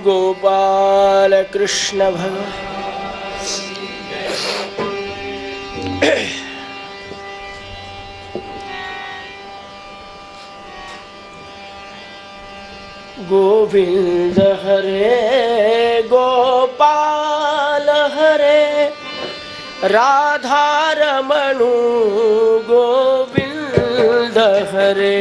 गोपाल कृष्ण भगवान गोविंद हरे गोपाल हरे राधा रमणु गोविंद हरे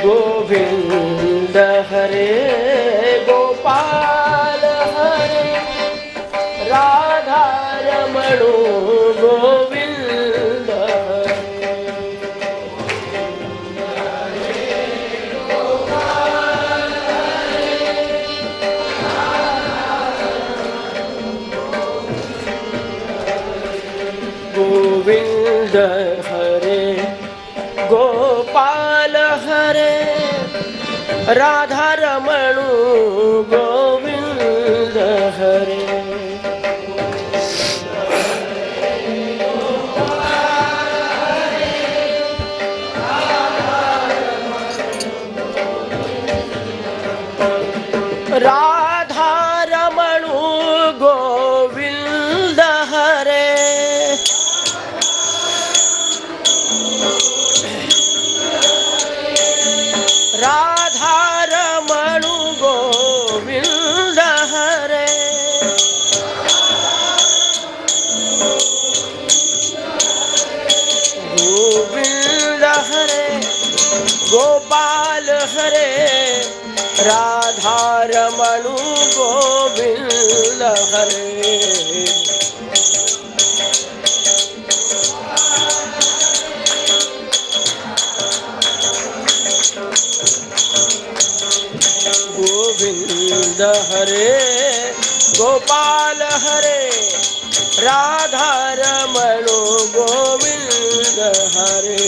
गोविंद हरे गोपाल हरे राधा रमणु गोविंद गोविंद हरे गोपाल हरे राधा रमणु गोविंद हरे राधा रमणु गोविंद हरे राधा रमणु गोविंद हरे गोविंद हरे गोपाल हरे राधा रमणु गोविंद हरे गोविंद हरे गोपाल हरे राधा रमणु गोविंद हरे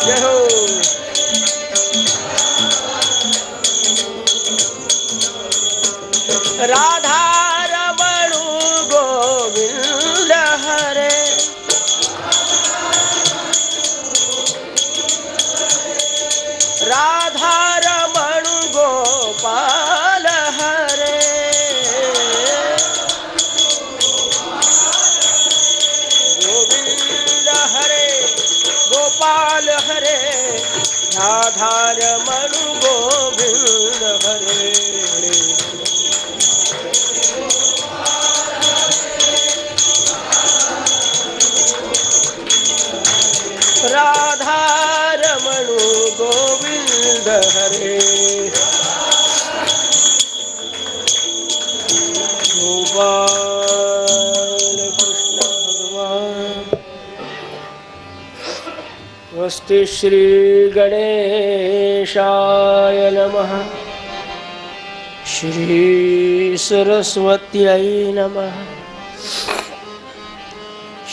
जय हो राधा रमणु गोविंद हरे राधा रमणु गोपाल हरे गोविंद हरे गोपाल हरे राधा रमणु गोविंद हरे राधा रमणु गोविंद हरे गोपाल कृष्ण भगवान स्वस्ति श्री गणेशाय नमः श्री सरस्वत्यै नमः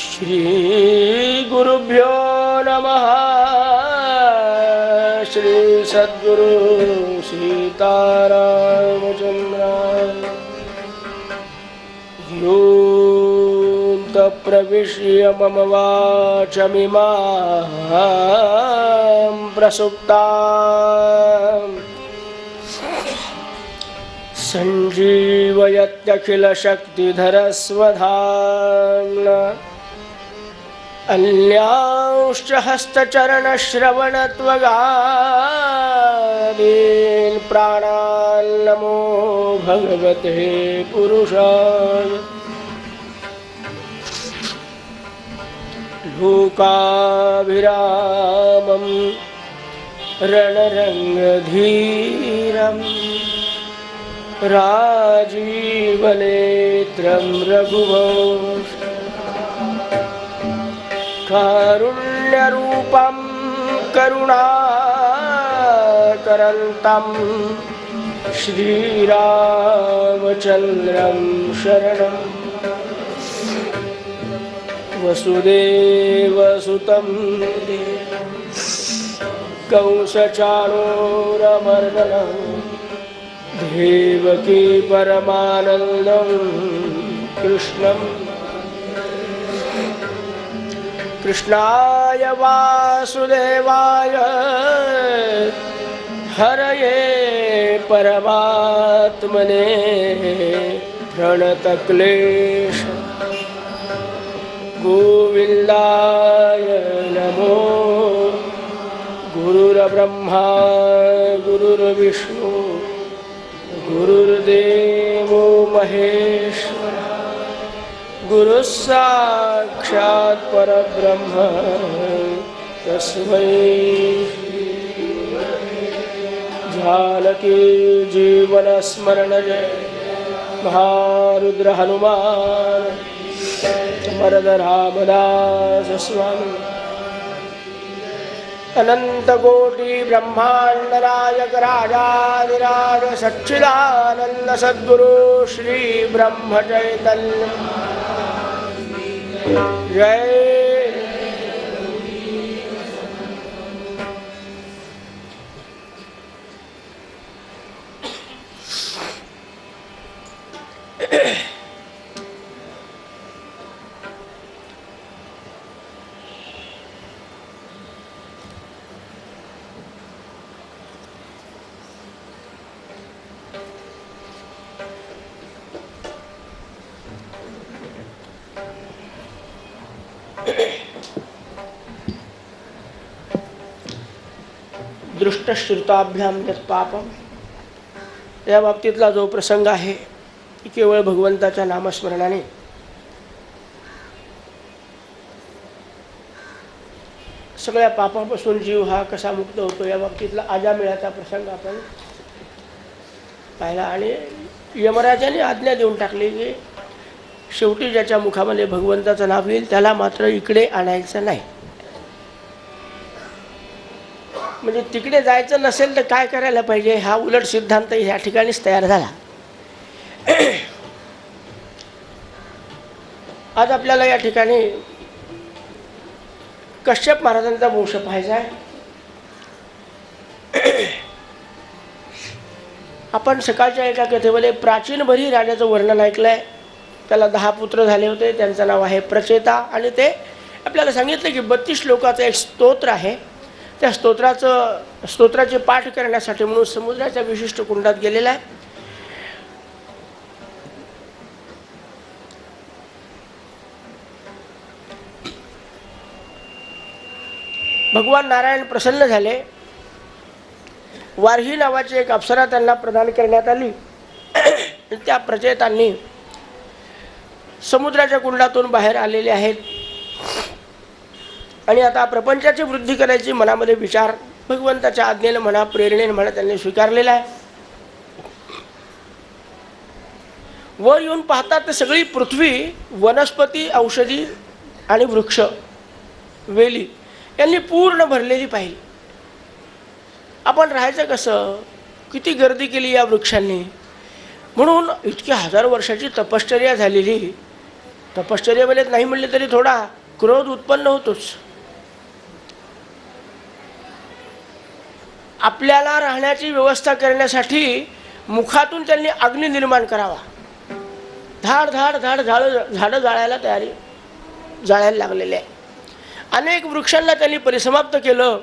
श्री गुरुभ्यो नमः श्री सद्गुरु सीतारामचंद्राय योऽन्तः प्रविश्य मम वाचमिमां प्रसुप्तां सञ्जीवयत्यखिलशक्तिधरस्वधाम्ना अन्यांश्च हस्तचरणश्रवणत्वगादीन् प्राणान् नमो भगवते पुरुषाय लोकाभिरामं रणरङ्गधीरं राजीवनेत्रं रघुवंश कारुण्यरूपं करुणाकरन्तं श्रीरामचन्द्रं शरणं वसुदेवसुतं कंसचाणूरमर्दनं देवकी परमानन्दं कृष्णं कृष्णाय वासुदेवाय हरये परमात्मने प्रणतक्लेश गोविन्दाय नमो। गुरुर्ब्रह्मा गुरुर्विष्णु गुरुर्देवो महेश्वरः गुरुस्साक्षात् परब्रह्म तस्मै जानकी जीवन स्मरण जय महारुद्र हनुमान वरद रामदास स्वामी। अनंत कोटि ब्रह्मांड नायक राजाधिराज सच्चिदानंद सद्गुरु श्री ब्रह्म चैतन्य जय। दृष्टश्रुताभ्याम यत् पापम, या बाबतीतला जो प्रसंग आहे की केवळ भगवंताच्या नामस्मरणाने सगळ्या पापापासून जीव हा कसा मुक्त होतो, या बाबतीतला आजामेळाचा प्रसंग आपण पाहिला। आणि यमराजाने आज्ञा देऊन टाकली की शेवटी ज्याच्या मुखामध्ये भगवंताचं नाव येईल त्याला मात्र इकडे आणायचं नाही। म्हणजे तिकडे जायचं नसेल तर काय करायला पाहिजे, हा उलट सिद्धांत ह्या ठिकाणीच तयार झाला। आज आपल्याला या ठिकाणी कश्यप महाराजांचा वंश पाहायचा आहे। आपण सकाळच्या एका कथेमध्ये प्राचीन बरी राजाचं वर्णन ऐकलंय। त्याला 10 पुत्र झाले होते, त्यांचं नाव आहे प्रचेता। आणि ते आपल्याला सांगितलं की 32 श्लोकाचं एक स्तोत्र आहे। त्या स्तोत्राचे पाठ करण्यासाठी म्हणून समुद्राच्या विशिष्ट कुंडात गेलेला आहे। भगवान नारायण प्रसन्न झाले। वारही नावाची एक अप्सरा त्यांना प्रदान करण्यात आली। त्या प्रचेतांनी समुद्राच्या कुंडातून बाहेर आलेले आहेत आणि आता प्रपंचाची वृद्धी करायची मनामध्ये विचार भगवंताच्या आज्ञेने म्हणा प्रेरणेने म्हणा त्यांनी स्वीकारलेला आहे। वर येऊन पाहतात तर सगळी पृथ्वी वनस्पती औषधी आणि वृक्ष वेली यांनी पूर्ण भरलेली पाहिली। आपण राहायचं कसं, किती गर्दी केली या वृक्षांनी। म्हणून इतकी 1000 वर्षाची तपश्चर्या झालेली, तपश्चर्येमध्ये नाही म्हणले तरी थोडा क्रोध उत्पन्न होतोच। आपल्याला राहण्याची व्यवस्था करण्यासाठी मुखातून त्यांनी अग्नी निर्माण करावा। धाड धाड धाड झाडं जाळायला जाळायला लागलेले आहे। अनेक वृक्षांना त्यांनी परिसमाप्त केलं।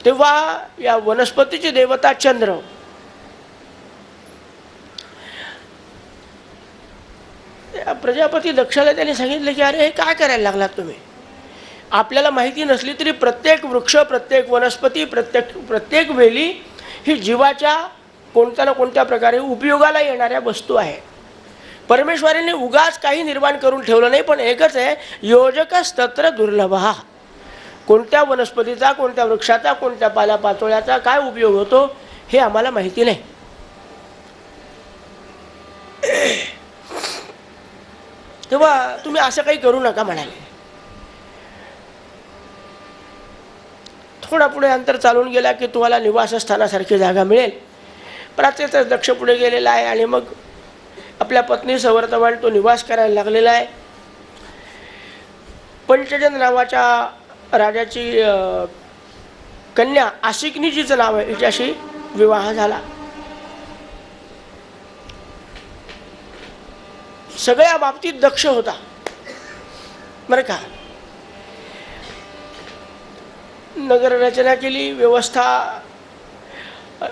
तेव्हा या वनस्पतीची देवता चंद्र, प्रजापती दक्षाला त्यांनी सांगितलं की अरे हे काय करायला लागलात तुम्ही। आपल्याला माहिती नसली तरी प्रत्येक वृक्ष, प्रत्येक वनस्पती, प्रत्येक वेली ही जीवाच्या कोणत्या ना कोणत्या प्रकारे उपयोगाला येणाऱ्या वस्तू आहे। परमेश्वराने उगाच काही निर्माण करून ठेवलं नाही, पण एकच आहे, योजकस्तत्र दुर्लभः। कोणत्या वनस्पतीचा, कोणत्या वृक्षाचा, कोणत्या पाल्यापाचोळ्याचा काय उपयोग होतो हे आम्हाला माहिती नाही। तेव्हा तुम्ही असं काही करू नका म्हणाले। थोडा पुढे अंतर चालून गेला की तुम्हाला निवासस्थानासारखी जागा मिळेल। प्राचेता दक्ष पुढे गेलेला आहे आणि मग आपल्या पत्नीसह वर्तमान तो निवास करायला लागलेला आहे। पंचजन नावाच्या राजाची कन्या आशिकनी जिचं नाव आहे हिच्याशी विवाह झाला. सगळ्या बाबतीत दक्ष होता बरं का. नगर रचना केली, व्यवस्था,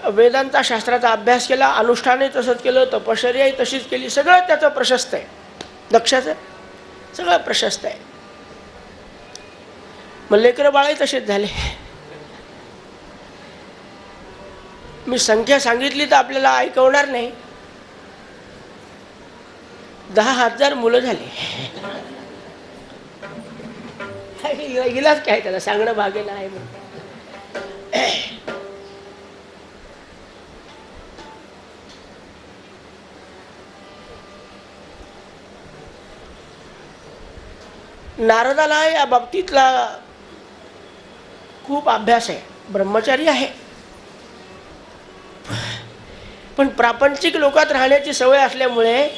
वेदांता शास्त्राचा अभ्यास केला, अनुष्ठानही तसंच केलं, तपश्चर्याही तशीच केली. सगळं त्याचं प्रशस्त आहे, दक्षाचं सगळं प्रशस्त आहे. मग लेकरं बाळही तसेच झाले. मी संख्या सांगितली तर आपल्याला ऐकवणार नाही. 10,000 मुलं झाली. इलाज काय त्याला सांगणं भागेल आहे म्हणून. नारदाला या बाबतीतला खूप अभ्यास आहे, ब्रह्मचारी आहे, पण प्रापंचिक लोकात राहण्याची सवय असल्यामुळे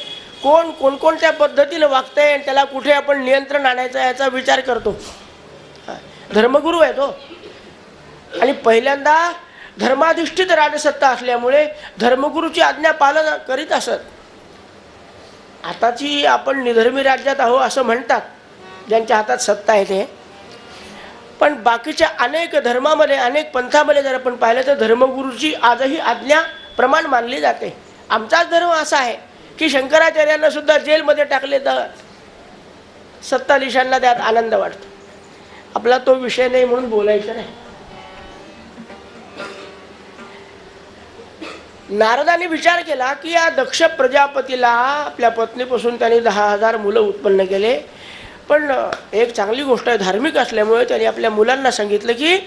कोण कोणकोणत्या पद्धतीने वागतंय आणि त्याला कुठे आपण नियंत्रण आणायचं याचा विचार करतो. धर्मगुरू आहे तो, आणि पहिल्यांदा धर्माधिष्ठित राजसत्ता असल्यामुळे धर्मगुरूची आज्ञा पालन करीत असत. आताची आपण निधर्मी राज्यात आहो असं म्हणतात ज्यांच्या हातात सत्ता आहे ते, पण बाकीच्या अनेक धर्मामध्ये, अनेक पंथामध्ये जर आपण पाहिलं तर धर्मगुरूची आजही आज्ञा प्रमाण मानली जाते. आमचाच धर्म असा आहे की शंकराचार्यांना सुद्धा जेलमध्ये टाकले तर सत्ताधीशांना त्यात आनंद वाटतो. आपला तो विषय नाही म्हणून बोलायचं नाही. नारदाने विचार केला की या दक्ष प्रजापतीला आपल्या पत्नीपासून त्यांनी 10,000 मुलं उत्पन्न केले, पण एक चांगली गोष्ट आहे, धार्मिक असल्यामुळे त्यांनी आपल्या मुलांना सांगितलं की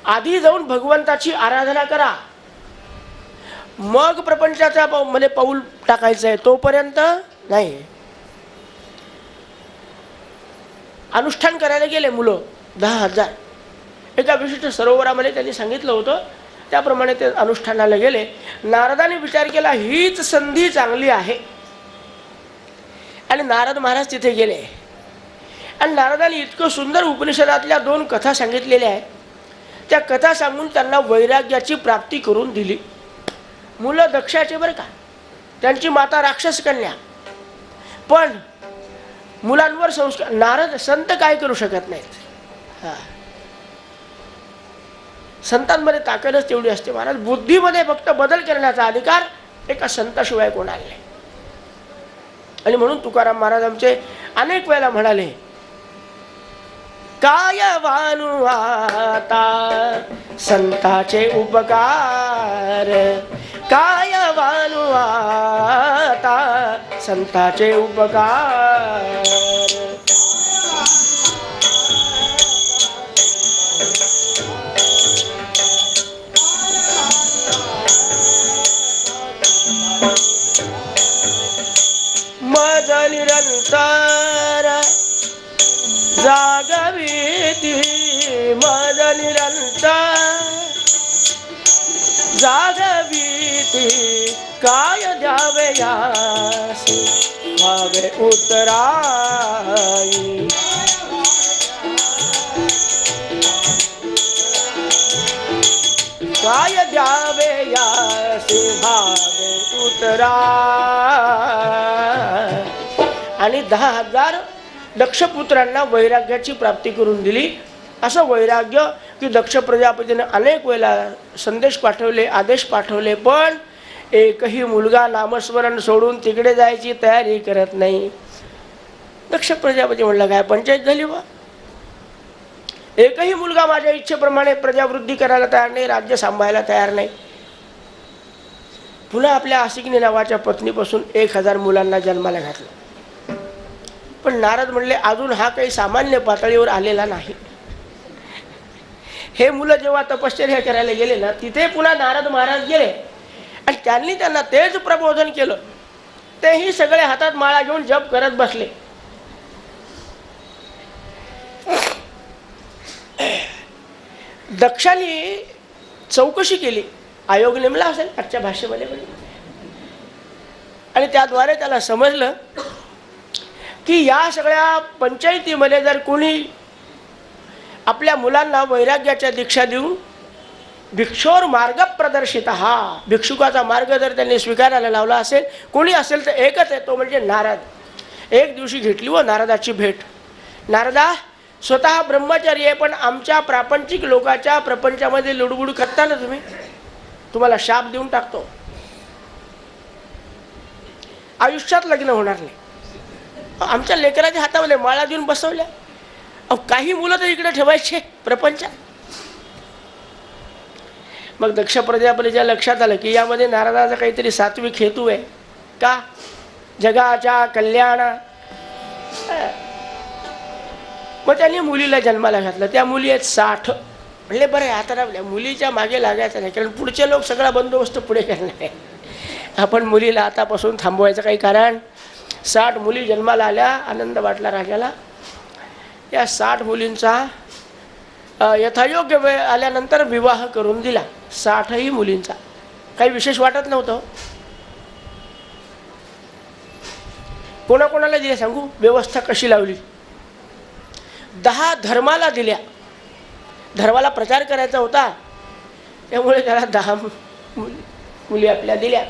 आधी जाऊन भगवंताची आराधना करा, मग प्रपंचाचा मध्ये पाऊल टाकायचं आहे, तोपर्यंत नाही. अनुष्ठान करायला गेले मुलं 10,000. एका विशिष्ट सरोवरामध्ये त्यांनी सांगितलं होतं, त्याप्रमाणे ते अनुष्ठानाला गेले. नारदाने विचार केला हीच संधी चांगली आहे, आणि नारद महाराज तिथे गेले. आणि नारदाने इतकं सुंदर उपनिषदातल्या 2 कथा सांगितलेल्या आहेत. त्या कथा सांगून त्यांना वैराग्याची प्राप्ती करून दिली. मुलं दक्षाचे बरं का, त्यांची माता राक्षस कन्या, पण मुलांवर संस्कार. नारद संत काय करू शकत नाहीत. संतांमध्ये ताकदच तेवढी असते महाराज. बुद्धीमध्ये फक्त बदल करण्याचा अधिकार एका संताशिवाय कोणाला नाही. आणि म्हणून तुकाराम महाराज आमचे अनेक वेळेला म्हणाले, काय वानू आता संताचे उपकार, काय वानू आता संताचे उपकार. मज निरंतर जागविती, मज निरंतर जागविती, काय द्यावे यासी भावे उतराई. काय द्यावे यासी भावे उतराई. आणि 10,000 दक्षपुत्रांना वैराग्याची प्राप्ती करून दिली. असं वैराग्य की दक्ष प्रजापतीने अनेक वेळेला संदेश पाठवले, आदेश पाठवले, पण एकही मुलगा नामस्मरण सोडून तिकडे जायची तयारी करत नाही. दक्ष प्रजापती म्हणलं काय पंचायत झाली बा. एकही मुलगा माझ्या इच्छेप्रमाणे प्रजावृद्धी करायला तयार नाही, राज्य सांभाळायला तयार नाही. पुन्हा आपल्या आसिकनी नावाच्या पत्नीपासून 1,000 मुलांना जन्माला घातलं. पण नारद म्हणले अजून हा काही सामान्य पातळीवर आलेला नाही. हे मुलं जेव्हा तपश्चर्या करायला गेले ना, तिथे पुन्हा नारद महाराज गेले आणि त्यांनी त्यांना तेच प्रबोधन केलं. तेही सगळे हातात माळा घेऊन जप करत बसले. दक्षाने चौकशी केली, आयोग नेमला असेल आजच्या भाषेमध्ये, आणि त्याद्वारे त्याला समजलं की या सगळ्या पंचायतीमध्ये जर कोणी आपल्या मुलांना वैराग्याच्या दीक्षा देऊन भिक्षोर मार्ग प्रदर्शित हा भिक्षुकाचा मार्ग जर त्यांनी स्वीकारायला लावला असेल, कोणी असेल तर एकच आहे, तो म्हणजे नारद. एक दिवशी घेतली व नारदाची भेट. नारदा, स्वतः ब्रह्मचारी आहे, पण आमच्या प्रापंचिक लोकाच्या प्रपंचामध्ये लुडबुड करता ना तुम्ही, तुम्हाला शाप देऊन टाकतो, आयुष्यात लग्न होणार नाही. आमच्या लेकराच्या हातामध्ये माळा देऊन बसवल्या. काही मुलं तर इकडे ठेवायचे प्रपंचात. मग दक्ष प्रजापतीच्या लक्षात आलं की यामध्ये नारदाचा काहीतरी सात्विक हेतू आहे का, जगाच्या कल्याण. मग त्यांनी मुलीला जन्माला घातलं. त्या मुली आहेत 60. म्हणले बरं आहे, आता मुलीच्या मागे लागायचं नाही, कारण पुढचे लोक सगळा बंदोबस्त पुढे करणार आहे. आपण मुलीला आतापासून थांबवायचं काही कारण. 60 मुली जन्माला आल्या. आनंद वाटला राजाला. या 60 मुलींचा यथायोग्य वेळ आल्यानंतर विवाह करून दिला. 60ही मुलींचा. काही विशेष वाटत नव्हतं. कोणाकोणाला दिल्या सांगू, व्यवस्था कशी लावली. 10 धर्माला दिल्या. धर्माला प्रचार करायचा होता, त्यामुळे त्याला 10 मुली आपल्या दिल्या.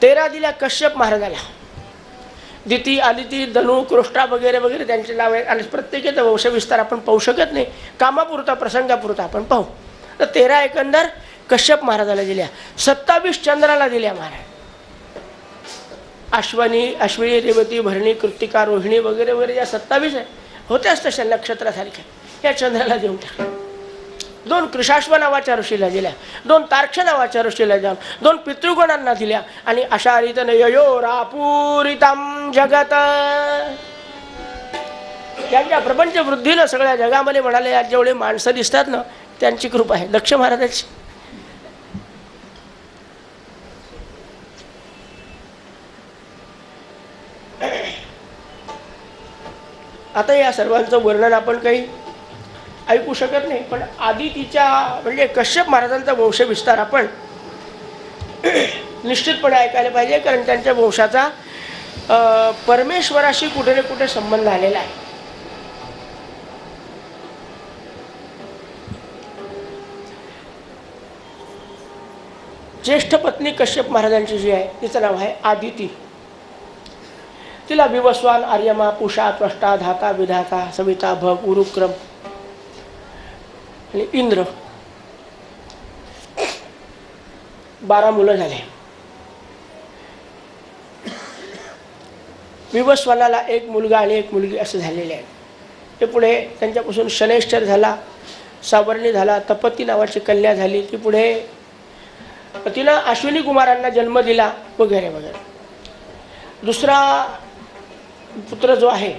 13 दिल्या कश्यप महाराजाला. दिती, आदिती, धनु, कृष्णा वगैरे वगैरे त्यांचे नाव आहे. आणि प्रत्येकाचा वंशविस्तार आपण पाहू शकत नाही, कामापुरता प्रसंगापुरता आपण पाहू. तर 13 एकंदर कश्यप महाराजाला दिल्या. 27 चंद्राला दिल्या महाराज. अश्विनी, रेवती, भरणी, कृत्तिका, रोहिणी वगैरे वगैरे ज्या 27 आहे होत्याच तशा नक्षत्रासारख्या, या चंद्राला देऊन टाकल्या. 2 कृशाश्व नावाच्या ऋषीला दिल्या. 2 तार्क्ष नावाच्या ऋषीला द्या. 2 पितृगणांना दिल्या. आणि अशा रीतीनं ययोरापूरितम जगत, त्यांच्या प्रपंच वृद्धीनं सगळ्या जगामध्ये म्हणाले आज जेवढे माणसं दिसतात ना, त्यांची कृपा आहे, दक्ष महाराजाची. आता या सर्वांचं वर्णन आपण काही ऐकू शकत नाही, पण आदितीच्या म्हणजे कश्यप महाराजांचा वंशविस्तार आपण निश्चितपणे ऐकायला पाहिजे, कारण त्यांच्या वंशाचा परमेश्वराशी कुठे ना कुठे संबंध आलेला आहे. ज्येष्ठ पत्नी कश्यप महाराजांची जी आहे तिचं नाव आहे आदिती. तिला विवस्वान, आर्यमा, पुषा, त्वष्टा, धाता, विधाता, सविता, भग, उरुक्रम आणि इंद्र 12 मुलं झाले. विवस्वानाला 1 मुलगा आणि 1 मुलगी असं झालेले आहे. ते पुढे त्यांच्यापासून शनैश्चर झाला, सावर्णी झाला, तपती नावाची कन्या झाली. ती पुढे तिनं अश्विनी कुमारांना जन्म दिला वगैरे वगैरे. दुसरा पुत्र जो आहे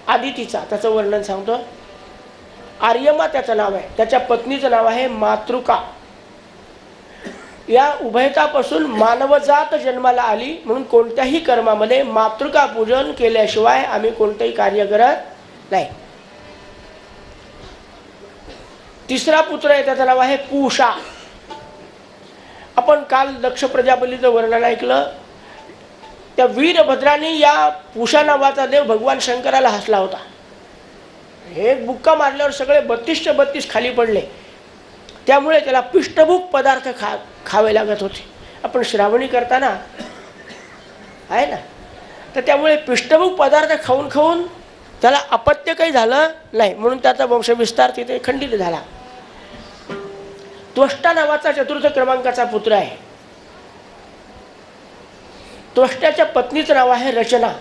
आदितीचा, त्याचं वर्णन सांगतो. आर्यमा त्याचं नाव आहे. त्याच्या पत्नीचं नाव आहे मातृका. या उभयतापासून मानवजात जन्माला आली, म्हणून कोणत्याही कर्मामध्ये मातृका पूजन केल्याशिवाय आम्ही कोणतेही कार्य करत नाही. तिसरा पुत्र आहे, त्याचं नाव आहे पूषा. आपण काल दक्ष प्रजापतीचं वर्णन ऐकलं. त्या वीरभद्राने या पूषा नावाचा देव भगवान शंकराला हसला होता. हे बुक्का मारल्यावर सगळे 32च्या 32 खाली पडले. त्यामुळे त्याला पिष्टभूक पदार्थ खावे लागत होते. आपण श्रावणी करताना आहे ना, तर त्यामुळे पिष्टभूक पदार्थ खाऊन खाऊन त्याला अपत्य काही झालं नाही, म्हणून त्याचा वंशविस्तार तिथे खंडित झाला. त्वष्टा नावाचा 4th क्रमांकाचा पुत्र आहे. त्वष्ट्याच्या पत्नीचं नाव आहे रचना.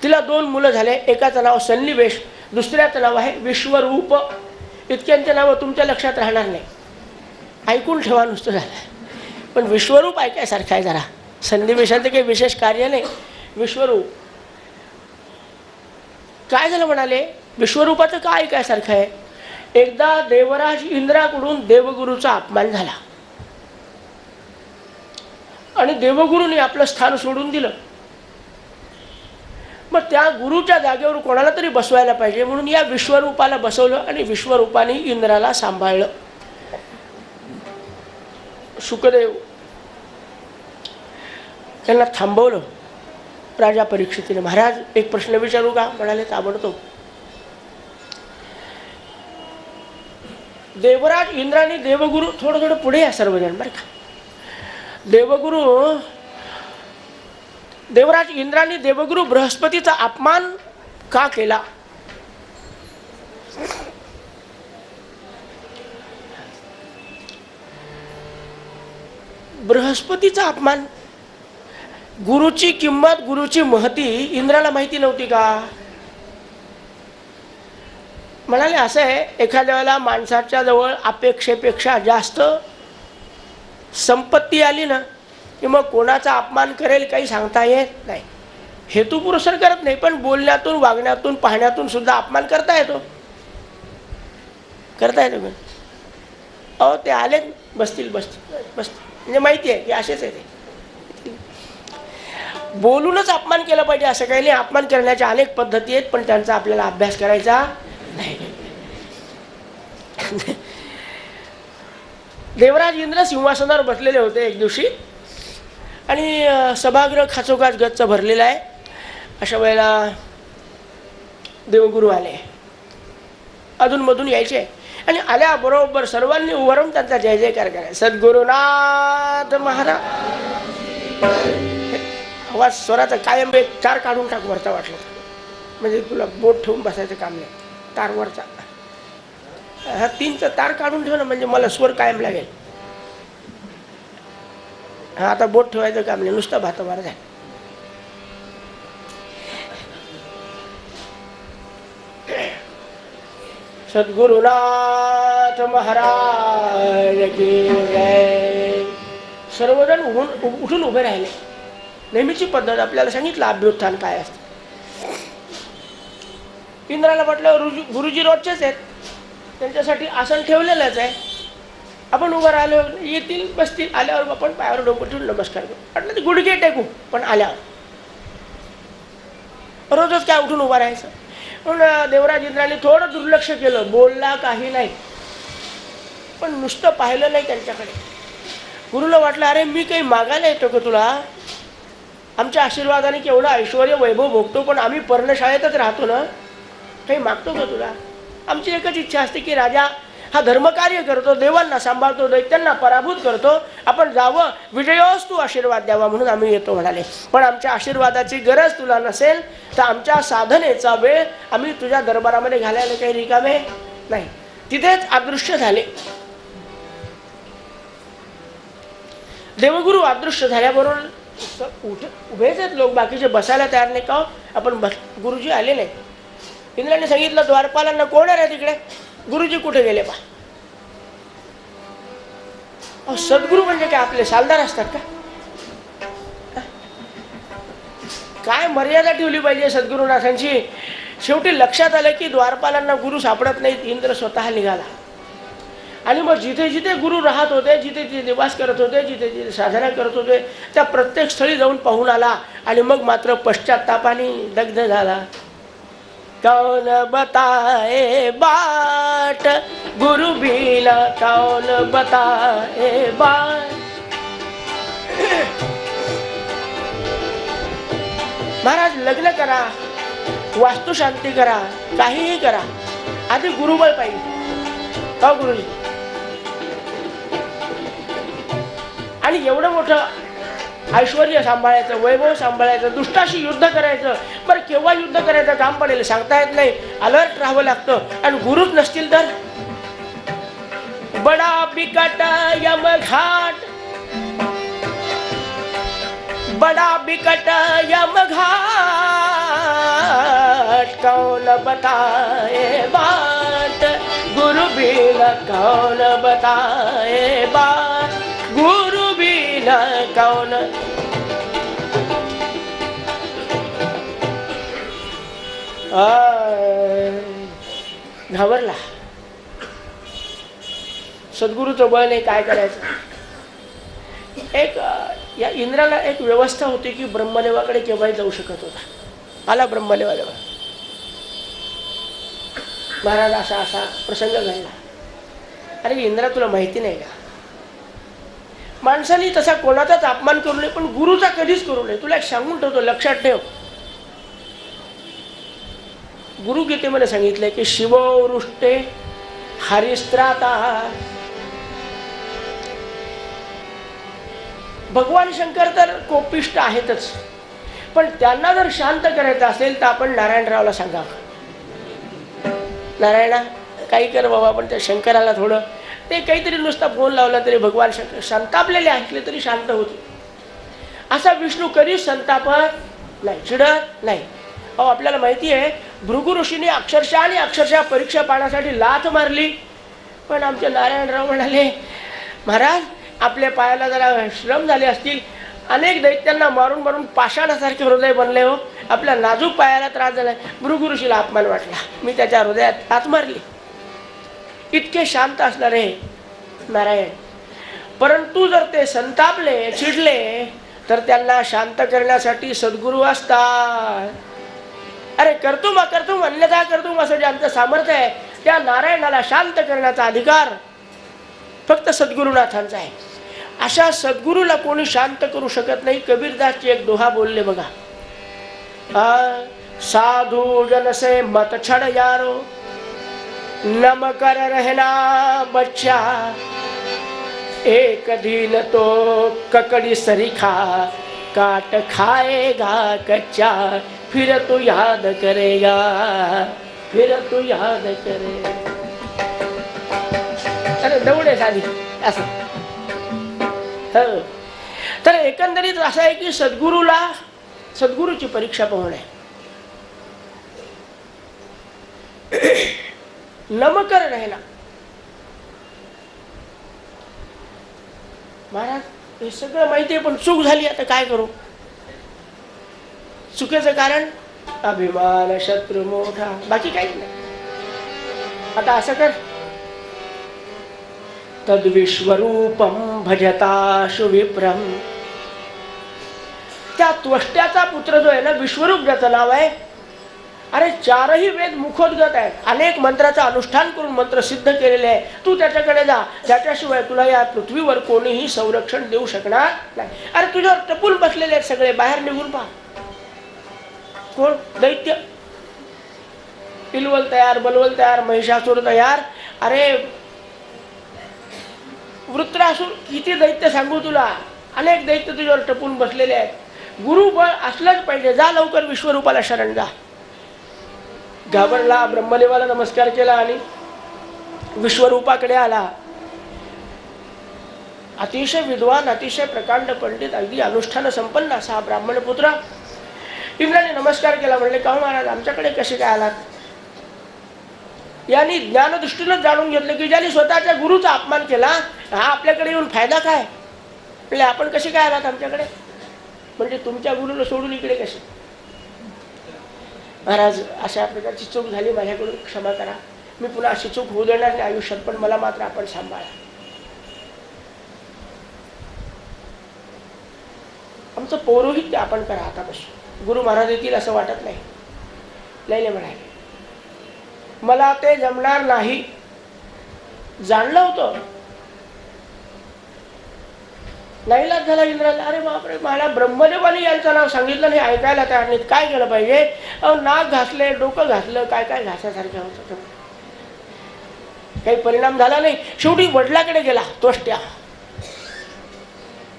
तिला 2 मुलं झाले. एकाचं नाव सन्निवेश, दुसऱ्याचं नाव आहे विश्वरूप. इतक्यांचे नावं तुमच्या लक्षात राहणार नाही, ऐकून ठेवा नुसतं झालं. पण विश्वरूप ऐकायसारखं आहे जरा. सन्निवेशाचं काही विशेष कार्य नाही. विश्वरूप काय झालं म्हणाले, विश्वरूपाचं काय ऐकायसारखं आहे. एकदा देवराज इंद्राकडून देवगुरूचा अपमान झाला आणि देवगुरूने आपलं स्थान सोडून दिलं. मग त्या गुरुच्या जागेवर कोणाला तरी बसवायला पाहिजे, म्हणून या विश्वरूपाला बसवलं आणि विश्वरूपाने इंद्राला सांभाळलं. शुकदेव त्यांना थांबवलं राजा परीक्षितीने. महाराज एक प्रश्न विचारू का, म्हणाले ताबडतोब. देवराज इंद्राने देवगुरु, थोडं थोडं पुढे या सर्वजण बरं का. देवराज इंद्राने देवगुरु बृहस्पतीचा अपमान का केला? बृहस्पतीचा अपमान, गुरुची किंमत, गुरुची महती इंद्राला माहिती नव्हती का? म्हणाले असं आहे, एखाद्या वेळेला माणसाच्या जवळ अपेक्षेपेक्षा जास्त संपत्ती आली ना की मग कोणाचा अपमान करेल काही सांगता येत नाही. हेतुपुरस्सर करत नाही, पण बोलण्यातून, वागण्यातून, पाहण्यातून सुद्धा अपमान करता येतो. पण अहो ते आले, बसतील म्हणजे माहिती आहे की असेच आहे ते. बोलूनच अपमान केला पाहिजे असं काही नाही. अपमान करण्याच्या अनेक पद्धती आहेत, पण त्यांचा आपल्याला अभ्यास करायचा नाही. देवराज इंद्र सिंहासनावर बसलेले होते एक दिवशी आणि सभागृह खाचोखाच गच्च भरलेला आहे. अशा वेळेला देवगुरु आले, अधूनमधून यायचे आणि आल्याबरोबर सर्वांनी उभं राहून त्यांचा जय जयकार करायचा. सद्गुरुनाथ महाराज. आवाज स्वराचा कायम तार काढून टाक वरचा वाटलं म्हणजे तुला बोट ठेवून बसायचं काम नाही. तारवरचा हा 3चा तार काढून ठेव ना, म्हणजे मला स्वर कायम लागेल. हा आता बोट ठेवायचं काम नाही, नुसतं भात मारायचं. सद्गुरुनाथ महाराज की जय. सर्वजण उठून उभे राहिले. नेहमीची पद्धत आपल्याला सांगितलं अभ्युत्थान काय असतं. इंद्राला म्हटलं गुरुजी रोजचेच आहेत, त्यांच्यासाठी आसन ठेवलेलंच आहे, आपण उभं राहिलो, येतील बसतील, आल्यावर आपण पायावर डोकं ठेवून नमस्कार करू. म्हटलं ते गुडघे टेकू, पण आल्यावर रोजच काय उठून उभं राहायचं. म्हणून देवराज इंद्राने थोडं दुर्लक्ष केलं, बोलला काही नाही, पण नुसतं पाहिलं नाही त्यांच्याकडे. गुरुला वाटलं अरे मी काही मागायला येतो का तुला? आमच्या आशीर्वादाने केवढं ऐश्वर वैभव भोगतो, पण आम्ही पर्णशाळेतच राहतो ना, काही मागतो का तुला? आमची एकच इच्छा असते की राजा हा धर्मकार्य करतो, देवांना सांभाळतो, दैत्यांना पराभूत करतो, आपण जावं, विजयोस्तू आशीर्वाद द्यावा म्हणून आम्ही येतो म्हणाले. पण आमच्या आशीर्वादाची गरज तुला नसेल तर आमच्या साधनेचा वेळ आम्ही तुझ्या दरबारामध्ये घालायला काही रिकामे नाही. तिथेच अदृश्य झाले. देवगुरु अदृश्य झाल्याबरोबर उभेच आहेत लोक, बाकीचे बसायला तयार नाही. का आपण गुरुजी आले नाही. इंद्राने सांगितलं द्वारपालांना, कोण आहे तिकडे? गुरुजी कुठे गेले पा? सद्गुरू म्हणजे काय आपले सालदार असतात का? काय मर्यादा ठेवली पाहिजे सद्गुरुनाथांची. शेवटी लक्षात आलं की द्वारपालांना गुरु सापडत नाहीत. इंद्र स्वतः निघाला आणि मग जिथे जिथे गुरु राहत होते, जिथे जिथे निवास करत होते, जिथे जिथे साधना करत होते, त्या प्रत्येक स्थळी जाऊन पाहून आला आणि मग मात्र पश्चात्तापाने दग्ध झाला. कौन बताए बाट गुरु बिना, कौन बताए बाट. महाराज लग्न करा, वास्तुशांती करा, काहीही करा, आधी गुरुबळ पाहिजे. का गुरुजी? आणि एवढं मोठं ऐश्वर्य सांभाळायचं, वैभव सांभाळायचं, दुष्टाशी युद्ध करायचं. बरं केव्हा युद्ध करायचं काम पडेल सांगता येत नाही, अलर्ट राहावं लागतं. आणि गुरुच नसतील तर बडा बिकट यमघाट, बडा बिकट यमघाट, कौन बताए बाट गुरु बिना, कौन बताए बाट गुरु बिना, कौन. घाबरला. सद्गुरूचं बळ नाही, काय करायचं. एक या इंद्राला एक व्यवस्था होती की ब्रह्मदेवाकडे केव्हाही जाऊ शकत होता. आला ब्रह्मदेवाजवळ, महाराज असा असा प्रसंग घडला. अरे इंद्रा तुला माहिती नाही का, माणसाने तसा कोणाचाच अपमान करू नये, पण गुरुचा कधीच करू नये. तुला एक सांगून ठेवतो, लक्षात ठेव. गुरु गीतेमध्ये सांगितलंय की शिववृष्टे हरिस्त्राता. भगवान शंकर तर कोपिष्ट आहेतच, पण त्यांना जर शांत करायचं असेल तर आपण नारायणरावला सांगा, नारायणा काही कर बाबा, पण त्या शंकराला थोडं ते काहीतरी नुसता फोन लावला तरी भगवान शंकर संतापलेले असले तरी शांत होते. असा विष्णू कधीच संतापत नाही, चिडत नाही. अहो आपल्याला माहिती आहे भृगु ऋषीने अक्षरशः परीक्षा पाहण्यासाठी लाथ मारली, पण आमचे नारायणराव म्हणाले महाराज आपल्या पायाला जरा श्रम झाले असतील, अनेक दैत्यांना मारून मारून पाषाणासारखे हृदय बनले हो, आपल्या नाजूक पायाला त्रास झाला. भृगु ऋषीला अपमान वाटला, मी त्याच्या हृदयात लाथ मारली. इतके शांत असणारे नारायण, परंतु जर ते संतापले चिडले तर त्यांना शांत करण्यासाठी सद्गुरू असतात. अरे करतुम अकर्तुम अन्यथा करतुम असं जे आमचं सामर्थ्य आहे, त्या नारायणाला शांत करण्याचा अधिकार फक्त सद्गुरुनाथांचा आहे. अशा सद्गुरूला कोणी शांत करू शकत नाही. कबीरदासची एक दोहा बोलले बघा, साधू जन से मत छड़ यारो, नम कर रहना बच्चा, एक दिन तो ककड़ी सरीखा काट खाएगा कच्चा, फिर तू याद करेगा, फिर तू याद करेगा. अरे दौडे साधी असं. तर एकंदरीत असं आहे की सद्गुरूची परीक्षा पाहणे. नमकर राहिला महाराज, हे सगळं माहिती आहे पण चूक झाली, आता काय करू. चुकीचं कारण अभिमान, शत्रू मोठा, बाकी काहीच नाही. आता असं कर, तद्विश्वरूपम भजताशु विप्रम. त्या त्वष्ट्याचा पुत्र जो आहे ना, विश्वरूप ज्याचं नाव आहे, अरे चारही वेद मुखोद्गत आहेत, अनेक मंत्राचं अनुष्ठान करून मंत्र सिद्ध केलेले आहे. तू त्याच्याकडे जा, त्याच्याशिवाय तुला या पृथ्वीवर कोणीही संरक्षण देऊ शकणार नाही. अरे तुझ्यावर टपून बसलेले आहेत सगळे, बाहेर निघून पहा. कोण दैत्य, पिलवल तयार, बलवल तयार, महिषासुर तयार. अरे वृत्रासुर, किती दैत्य सांगू तुला, अनेक दैत्य तुझ्यावर टपून बसलेले आहेत. गुरुबळ असलंच पाहिजे. जा लवकर विश्वरूपाला शरण जा. घाबरला, ब्रह्मदेवाला नमस्कार केला आणि विश्वरूपाकडे आला. अतिशय विद्वान, अतिशय प्रकांड पंडित, अगदी अनुष्ठान संपन्न असा ब्राह्मण पुत्र. इंद्राने नमस्कार केला. म्हणले का महाराज आमच्याकडे कसे काय आलात. यांनी ज्ञानदृष्टीनं जाणून घेतलं की ज्यांनी स्वतःच्या गुरुचा अपमान केला, हा आपल्याकडे येऊन फायदा काय. म्हणजे आपण कसे काय आलात आमच्याकडे, म्हणजे तुमच्या गुरुला सोडून इकडे कसे. महाराज अशा प्रकारची चूक झाली, माझ्याकडून क्षमा करा, मी पुन्हा अशी चूक होऊ देणार नाही आयुष्यात, पण मला मात्र आपण सांभाळा. आमचं पौरोहित्य आपण करा आतापासून. गुरु महाराज येतील असं वाटत नाही. लैले म्हणाले मला ते जमणार नाही. जाणलं होतं, नाईलाज झाला इंद्राला. अरे बापरे, मला ब्रह्मदेवाने यांचं नाव सांगितलं नाही, ऐकायला तयार नाहीत, काय केलं पाहिजे. नाक घासले, डोकं घासलं, काय काय घासासारखं होतं, काही परिणाम झाला नाही. शेवटी वडिलाकडे गेला त्वष्ट्या,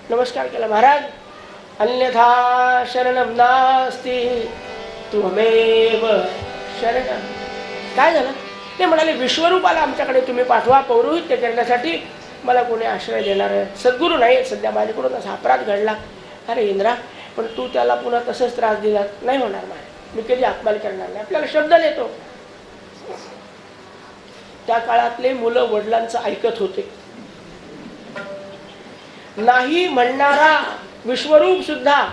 नमस्कार केला. महाराज अन्यथा शरणम नास्ति त्वमेव शरणम. काय झालं ते म्हणाले, विश्वरूपाला आमच्याकडे तुम्ही पाठवा पौरोहित्य करण्यासाठी, मला कोणी आश्रय देणार आहे. सद्गुरू नाही सध्या, माझ्याकडून असा अपराध घडला. अरे इंद्रा, पण तू त्याला पुन्हा तसंच त्रास दिला नाही होणार, मी कधी अपमान करणार नाही. आपल्याला शब्द देतो. त्या काळातले मुलं वडिलांचं ऐकत होते. नाही म्हणणारा विश्वरूप सुद्धा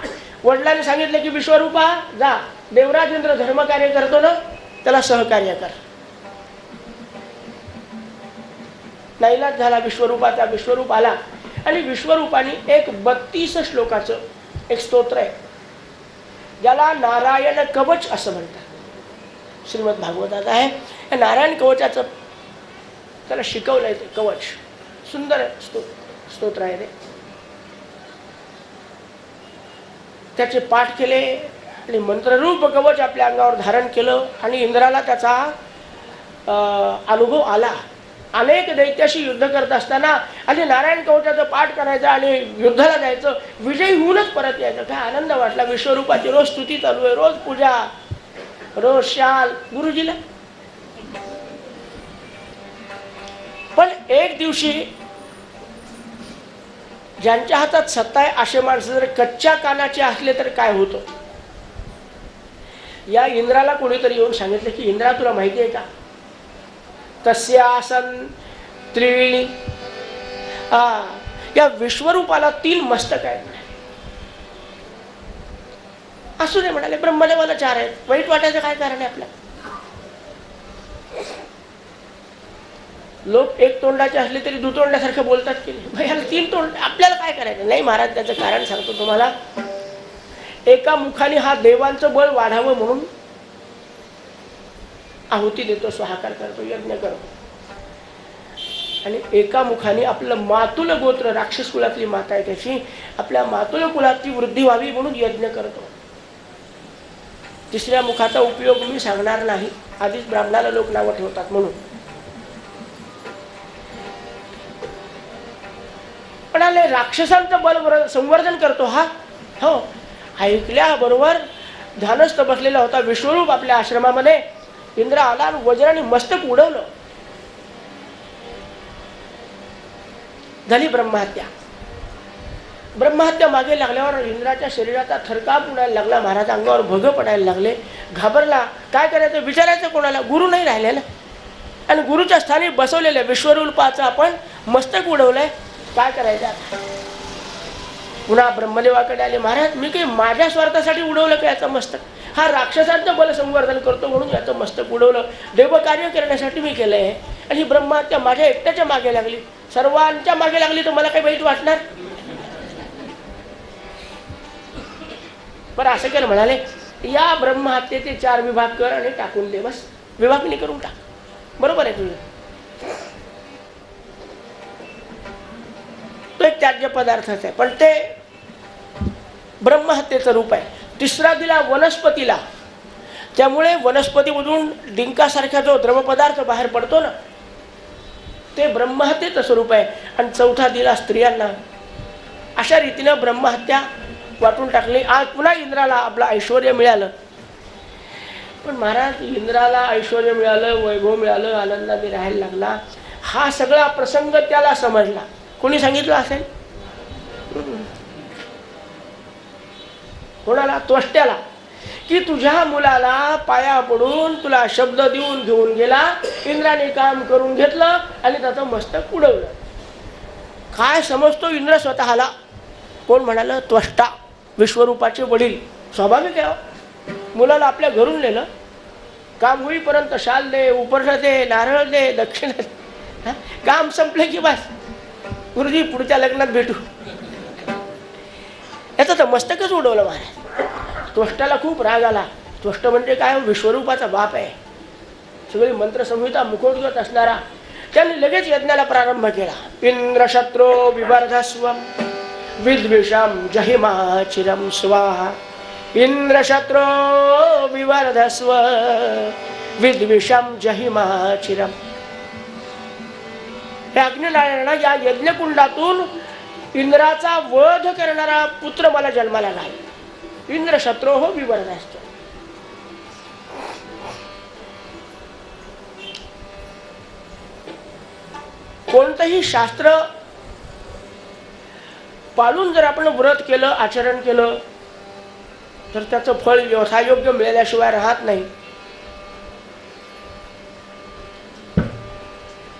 वडिलांनी सांगितलं की विश्वरूपा जा, देवराज इंद्र धर्मकार्य करतो ना, त्याला सहकार्य कर. नाईलाज झाला विश्वरूपाचा. विश्वरूप आला आणि विश्वरूपाने एक 32 श्लोकाचं एक स्तोत्र आहे, ज्याला नारायण कवच असं म्हणतात. श्रीमद भागवतात आहे. या नारायण कवचाचं त्याला शिकवलंय ते कवच. सुंदर स्तोत्र आहे ते. त्याचे पाठ केले आणि मंत्ररूप कवच आपल्या अंगावर धारण केलं आणि इंद्राला त्याचा अनुभव आला. अनेक दैत्याशी युद्ध करत असताना आणि नारायण कवचाचं पाठ करायचं आणि युद्धाला जायचं, विजयी होऊनच परत यायचं. काय आनंद वाटला. विश्वरूपाची रोज स्तुती चालू आहे, रोज पूजा, रोज शाल गुरुजीला. पण एक दिवशी ज्यांच्या हातात सत्ता आहे असे माणसं जर कच्च्या कानाचे असले तर काय होतं. या इंद्राला कोणीतरी येऊन सांगितलं की इंद्रा तुला माहिती आहे का, तस्यासन त्रिवेणी, या विश्वरूपाला 3 मस्तक आहेत. असू दे म्हणाले, ब्रह्मदेवाला 4 आहेत, वाईट वाटायचं काय कारण आहे आपल्याला. लोक एक तोंडाचे असले तरी दुतोंडासारखं बोलतात की नाही, ह्याला 3 तोंड, आपल्याला काय करायचं. नाही महाराज, त्याचं कारण सांगतो तुम्हाला. एका मुखाने हा देवांचं बळ वाढावं म्हणून आहुती देतो, स्वाहाकार करतो, यज्ञ करतो. आणि एका मुखाने आपलं मातुल गोत्र, राक्षस कुलातली माता आहे त्याची, आपल्या मातुल कुलाची वृद्धी व्हावी म्हणून यज्ञ करतो. तिसऱ्या मुखाचा उपयोग मी सांगणार नाही, आधीच ब्राह्मणाला लोक नावं ठेवतात म्हणून. म्हणाले राक्षसांचं बल संवर्धन करतो हा. हो, ऐकल्याबरोबर ध्यानस्थ बसलेला होता विश्वरूप आपल्या आश्रमामध्ये. इंद्र आला आणि वज्राने मस्तक उडवलं. झाली ब्रह्महत्या. ब्रह्महत्या मागे लागल्यावर इंद्राच्या शरीराचा थरकाप उडायला लागला. महाराज अंगावर भग पडायला लागले. घाबरला. काय करायचं विचारायचं कोणाला, गुरु नाही राहिले ना. आणि गुरुच्या स्थानी बसवलेल्या विश्वरूपाचं आपण मस्तक उडवलंय, काय करायचं आता. पुन्हा ब्रह्मदेवाकडे आले. महाराज मी काही माझ्या स्वार्थासाठी उडवलं का याचं मस्तक, हा राक्षसांचं बल संवर्धन करतो म्हणून याचं मस्तक उडवलं, देवकार्य करण्यासाठी मी केलंय. आणि ही ब्रह्महत्या माझ्या एकट्याच्या मागे लागली, सर्वांच्या मागे लागली तर मला काही वाईट वाटणार. बरं असं कर म्हणाले, या ब्रह्महत्येचे 4 विभाग कर आणि टाकून दे, बस विभागणी करून टाक. बरोबर आहे तुझं. तो एक त्याज्य पदार्थच आहे, पण ते ब्रह्महत्येचं रूप आहे. तिसरा दिला वनस्पतीला, त्यामुळे वनस्पतीमधून डिंकासारखा जो द्रवपदार्थ बाहेर पडतो ना, ते ब्रह्महत्येचं स्वरूप आहे. आणि चौथा दिला स्त्रियांना. अशा रीतीनं ब्रह्महत्या वाटून टाकली. आज पुन्हा इंद्राला आपलं ऐश्वर मिळालं. पण महाराज इंद्राला ऐश्वर मिळालं, वैभव मिळालं, आनंदाने राहायला लागला. हा सगळा प्रसंग त्याला समजला. कोणी सांगितलं असेल, कोणाला, त्वष्ट्याला, की तुझ्या मुलाला पाया पडून तुला शब्द देऊन घेऊन गेला, इंद्राने काम करून घेतलं आणि त्याचं मस्तक उडवलं. काय समजतो इंद्र स्वतःला. कोण म्हणालं, त्वष्टा, विश्वरूपाचे वडील. स्वाभाविक आहे, मुलाला आपल्या घरून नेलं, काम होईपर्यंत शाल दे, उपर्ण दे, नारळ दे, दक्षिण दे, काम संपले की बस गुरुजी पुढच्या लग्नात भेटू. याचं तर मस्तकच उडवलं महाराज. त्वष्टाला खूप राग आला. त्वष्ट म्हणजे काय, विश्वरूपाचा बाप आहे, सगळी मंत्रसंहिता मुखोद्गत असणारा. त्याने लगेच यज्ञाला प्रारंभ केला. इंद्रशत्रो विवर्धस्व विद्विषम जहिमा चिरम स्वाहा. इंद्रशत्रो विवर्धस्व विद्विषम जहिमा चिरम. हे अग्निनारायणा, या यज्ञकुंडातून इंद्राचा वध करणारा पुत्र मला जन्माला घाल. इंद्रशत्रो हो विवर्धस्व. कोणतंही शास्त्र पाळून जर आपण व्रत केलं, आचरण केलं, तर त्याचं फळ व्यवसायोग्य मिळाल्याशिवाय राहत नाही.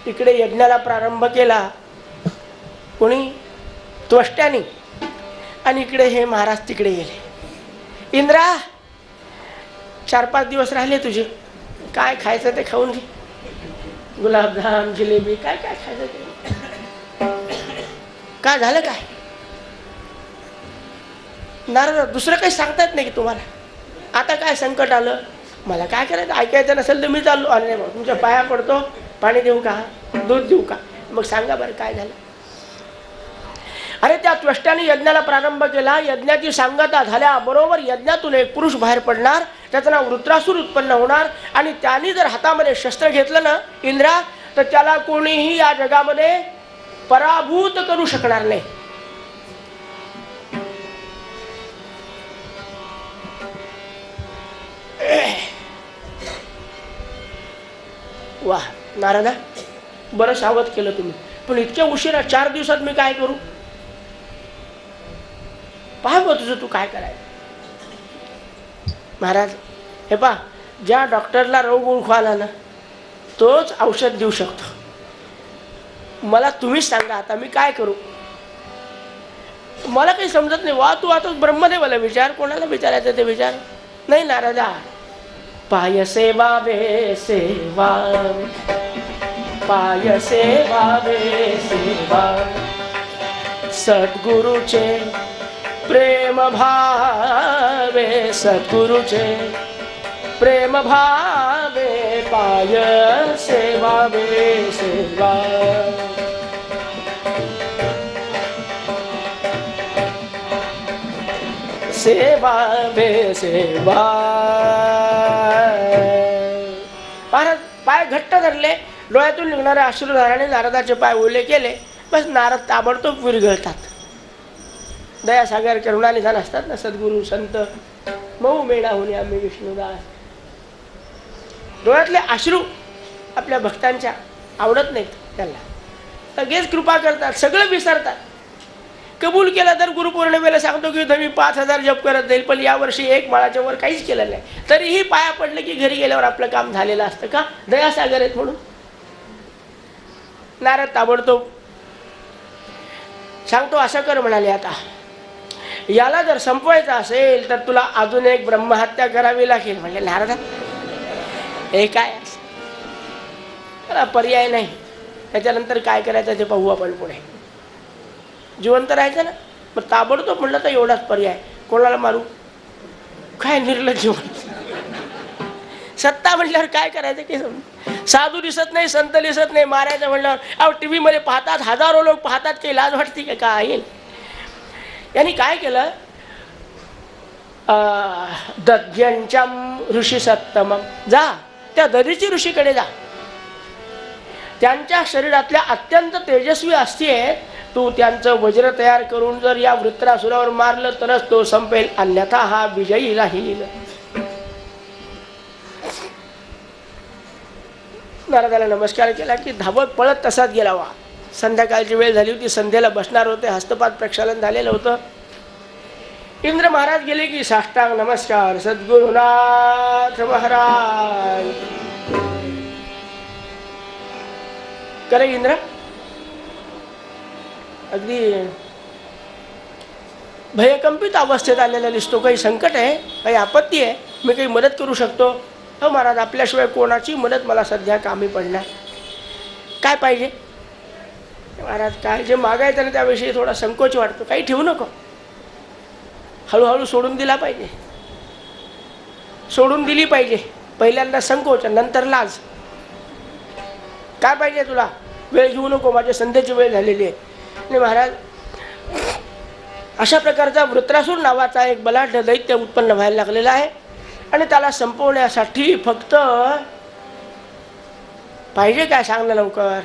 इकडे यज्ञाला प्रारंभ केला कोणी, त्वष्ट्याने. आणि इकडे हे महाराज तिकडे गेले. इंद्रा 4-5 दिवस राहिले तुझे, काय खायचं ते खाऊन घे, गुलाबजाम, जिलेबी, काय काय खायचं ते. काय झालं काय, नारद दुसरं काही सांगता येत नाही की तुम्हाला. आता काय संकट आलं, मला काय करायचं, ऐकायचं नसेल तर मी चाललो. अरे तुमच्या पाया पडतो, पाणी देऊ का, दूध देऊ का, मग सांगा बरं काय झालं. अरे त्या त्वष्ट्याने यज्ञाला प्रारंभ केला. यज्ञाची सांगता झाल्याबरोबर यज्ञातून एक पुरुष बाहेर पडणार, त्याचं नाव वृत्रासूर उत्पन्न होणार. आणि त्याने जर हातामध्ये शस्त्र घेतलं ना इंद्रा, तर त्याला कोणीही या जगामध्ये पराभूत करू शकणार नाही. वा नारदा, बरं सावध केलं तुम्ही, पण इतक्या उशिरा 4 दिवसात मी काय करू? पाहा बघ तुझं तू काय करायचं. महाराज हे पहा, ज्या डॉक्टरला रोग ओळखू आला ना तोच औषध देऊ शकतो. मला तुम्हीच सांगा आता मी काय करू? मला काही समजत नाही. वा तू आता ब्रह्मदेवाला विचार, कोणाला विचारायचं ते विचार. नाही नारदा, पाय सेवा वे सेवा, पाय सेवा वे सेवा, सद्गुरुचे प्रेम भावे, सद्गुरुचे प्रेम भावे, पाय सेवा वे सेवा. सेवा वे सेवा. पाय घट्ट धरले, डोळ्यातून निघणाऱ्या अश्रुधाराने नारदाचे पाय ओले केले. बस नारद ताबडतोब विरघळतात. दयासागर करुणानिधान असतात ना सद्गुरू संत, मऊ मेणा होणे आम्ही विष्णुदास. डोळ्यातले अश्रू आपल्या भक्तांच्या आवडत नाहीत, त्यांना लगेच कृपा करतात, सगळं विसरतात. कबूल केलं तर गुरुपौर्णिमेला सांगतो की तुम्ही 5000 जप करत जाईल, पण यावर्षी 1 माळाच्या वर काहीच केलं नाही. तरीही पाया पडलं की घरी गेल्यावर आपलं काम झालेलं असतं. का? दयासागर आहेत म्हणून. नारद ताबडतोब सांगतो असं कर म्हणाले, आता याला जर संपवायचं असेल तर तुला अजून एक ब्रह्महत्या करावी लागेल. म्हणजे नारदा हे काय, त्याला पर्याय नाही. त्याच्यानंतर काय करायचं ते पाहू आपण पुढे. जिवंत राहायचं ना, मग ताबडतोब म्हणलं तर एवढाच पर्याय. कोणाला मारू? काय निर्लज्ज जीवन. सत्ता म्हटल्यावर काय करायचं की साधू दिसत नाही, संत दिसत नाही, मारायचं म्हटल्यावर अहो टी व्हीमध्ये पाहतात, हजारो लोक पाहतात, काही लाज वाटते का? काय येईल. यांनी काय केलं, दध्यंचम ऋषी सत्तम, जा त्या दधीची ऋषीकडे जा. त्यांच्या शरीरातल्या अत्यंत तेजस्वी अस्थी आहेत, तू त्यांचं वज्र तयार करून जर या वृत्रासुरावर मारलं तरच तो संपेल, अन्यथा हा विजयी राहील. नारदाला नमस्कार केला की धावत पळत तसाच गेला. वा संध्याकाळची वेळ झाली होती, संध्येला बसणार होते, हस्तपात प्रक्षालन झालेलं होतं. इंद्र महाराज गेले की साष्टांग नमस्कार, सद्गुरुनाथ महाराज. करे इंद्र, अगदी भयकंपित अवस्थेत आलेला दिसतो. काही संकट आहे, काही आपत्ती आहे, मी काही मदत करू शकतो? हो महाराज, आपल्याशिवाय कोणाची मदत मला सध्या कामी पडणार. काय पाहिजे? महाराज काय जे मागायचं ना त्याविषयी थोडा संकोच वाटतो, काही ठेवू नको. हळूहळू सोडून दिला पाहिजे, सोडून दिली पाहिजे. पहिल्यांदा संकोच, नंतर लाज. काय पाहिजे तुला? वेळ घेऊ नको, माझ्या संध्येची वेळ झालेली आहे. आणि महाराज अशा प्रकारचा वृत्रासूर नावाचा एक बलाढ्य दैत्य उत्पन्न व्हायला लागलेला आहे, आणि त्याला संपवण्यासाठी फक्त पाहिजे काय? सांग ना लवकर.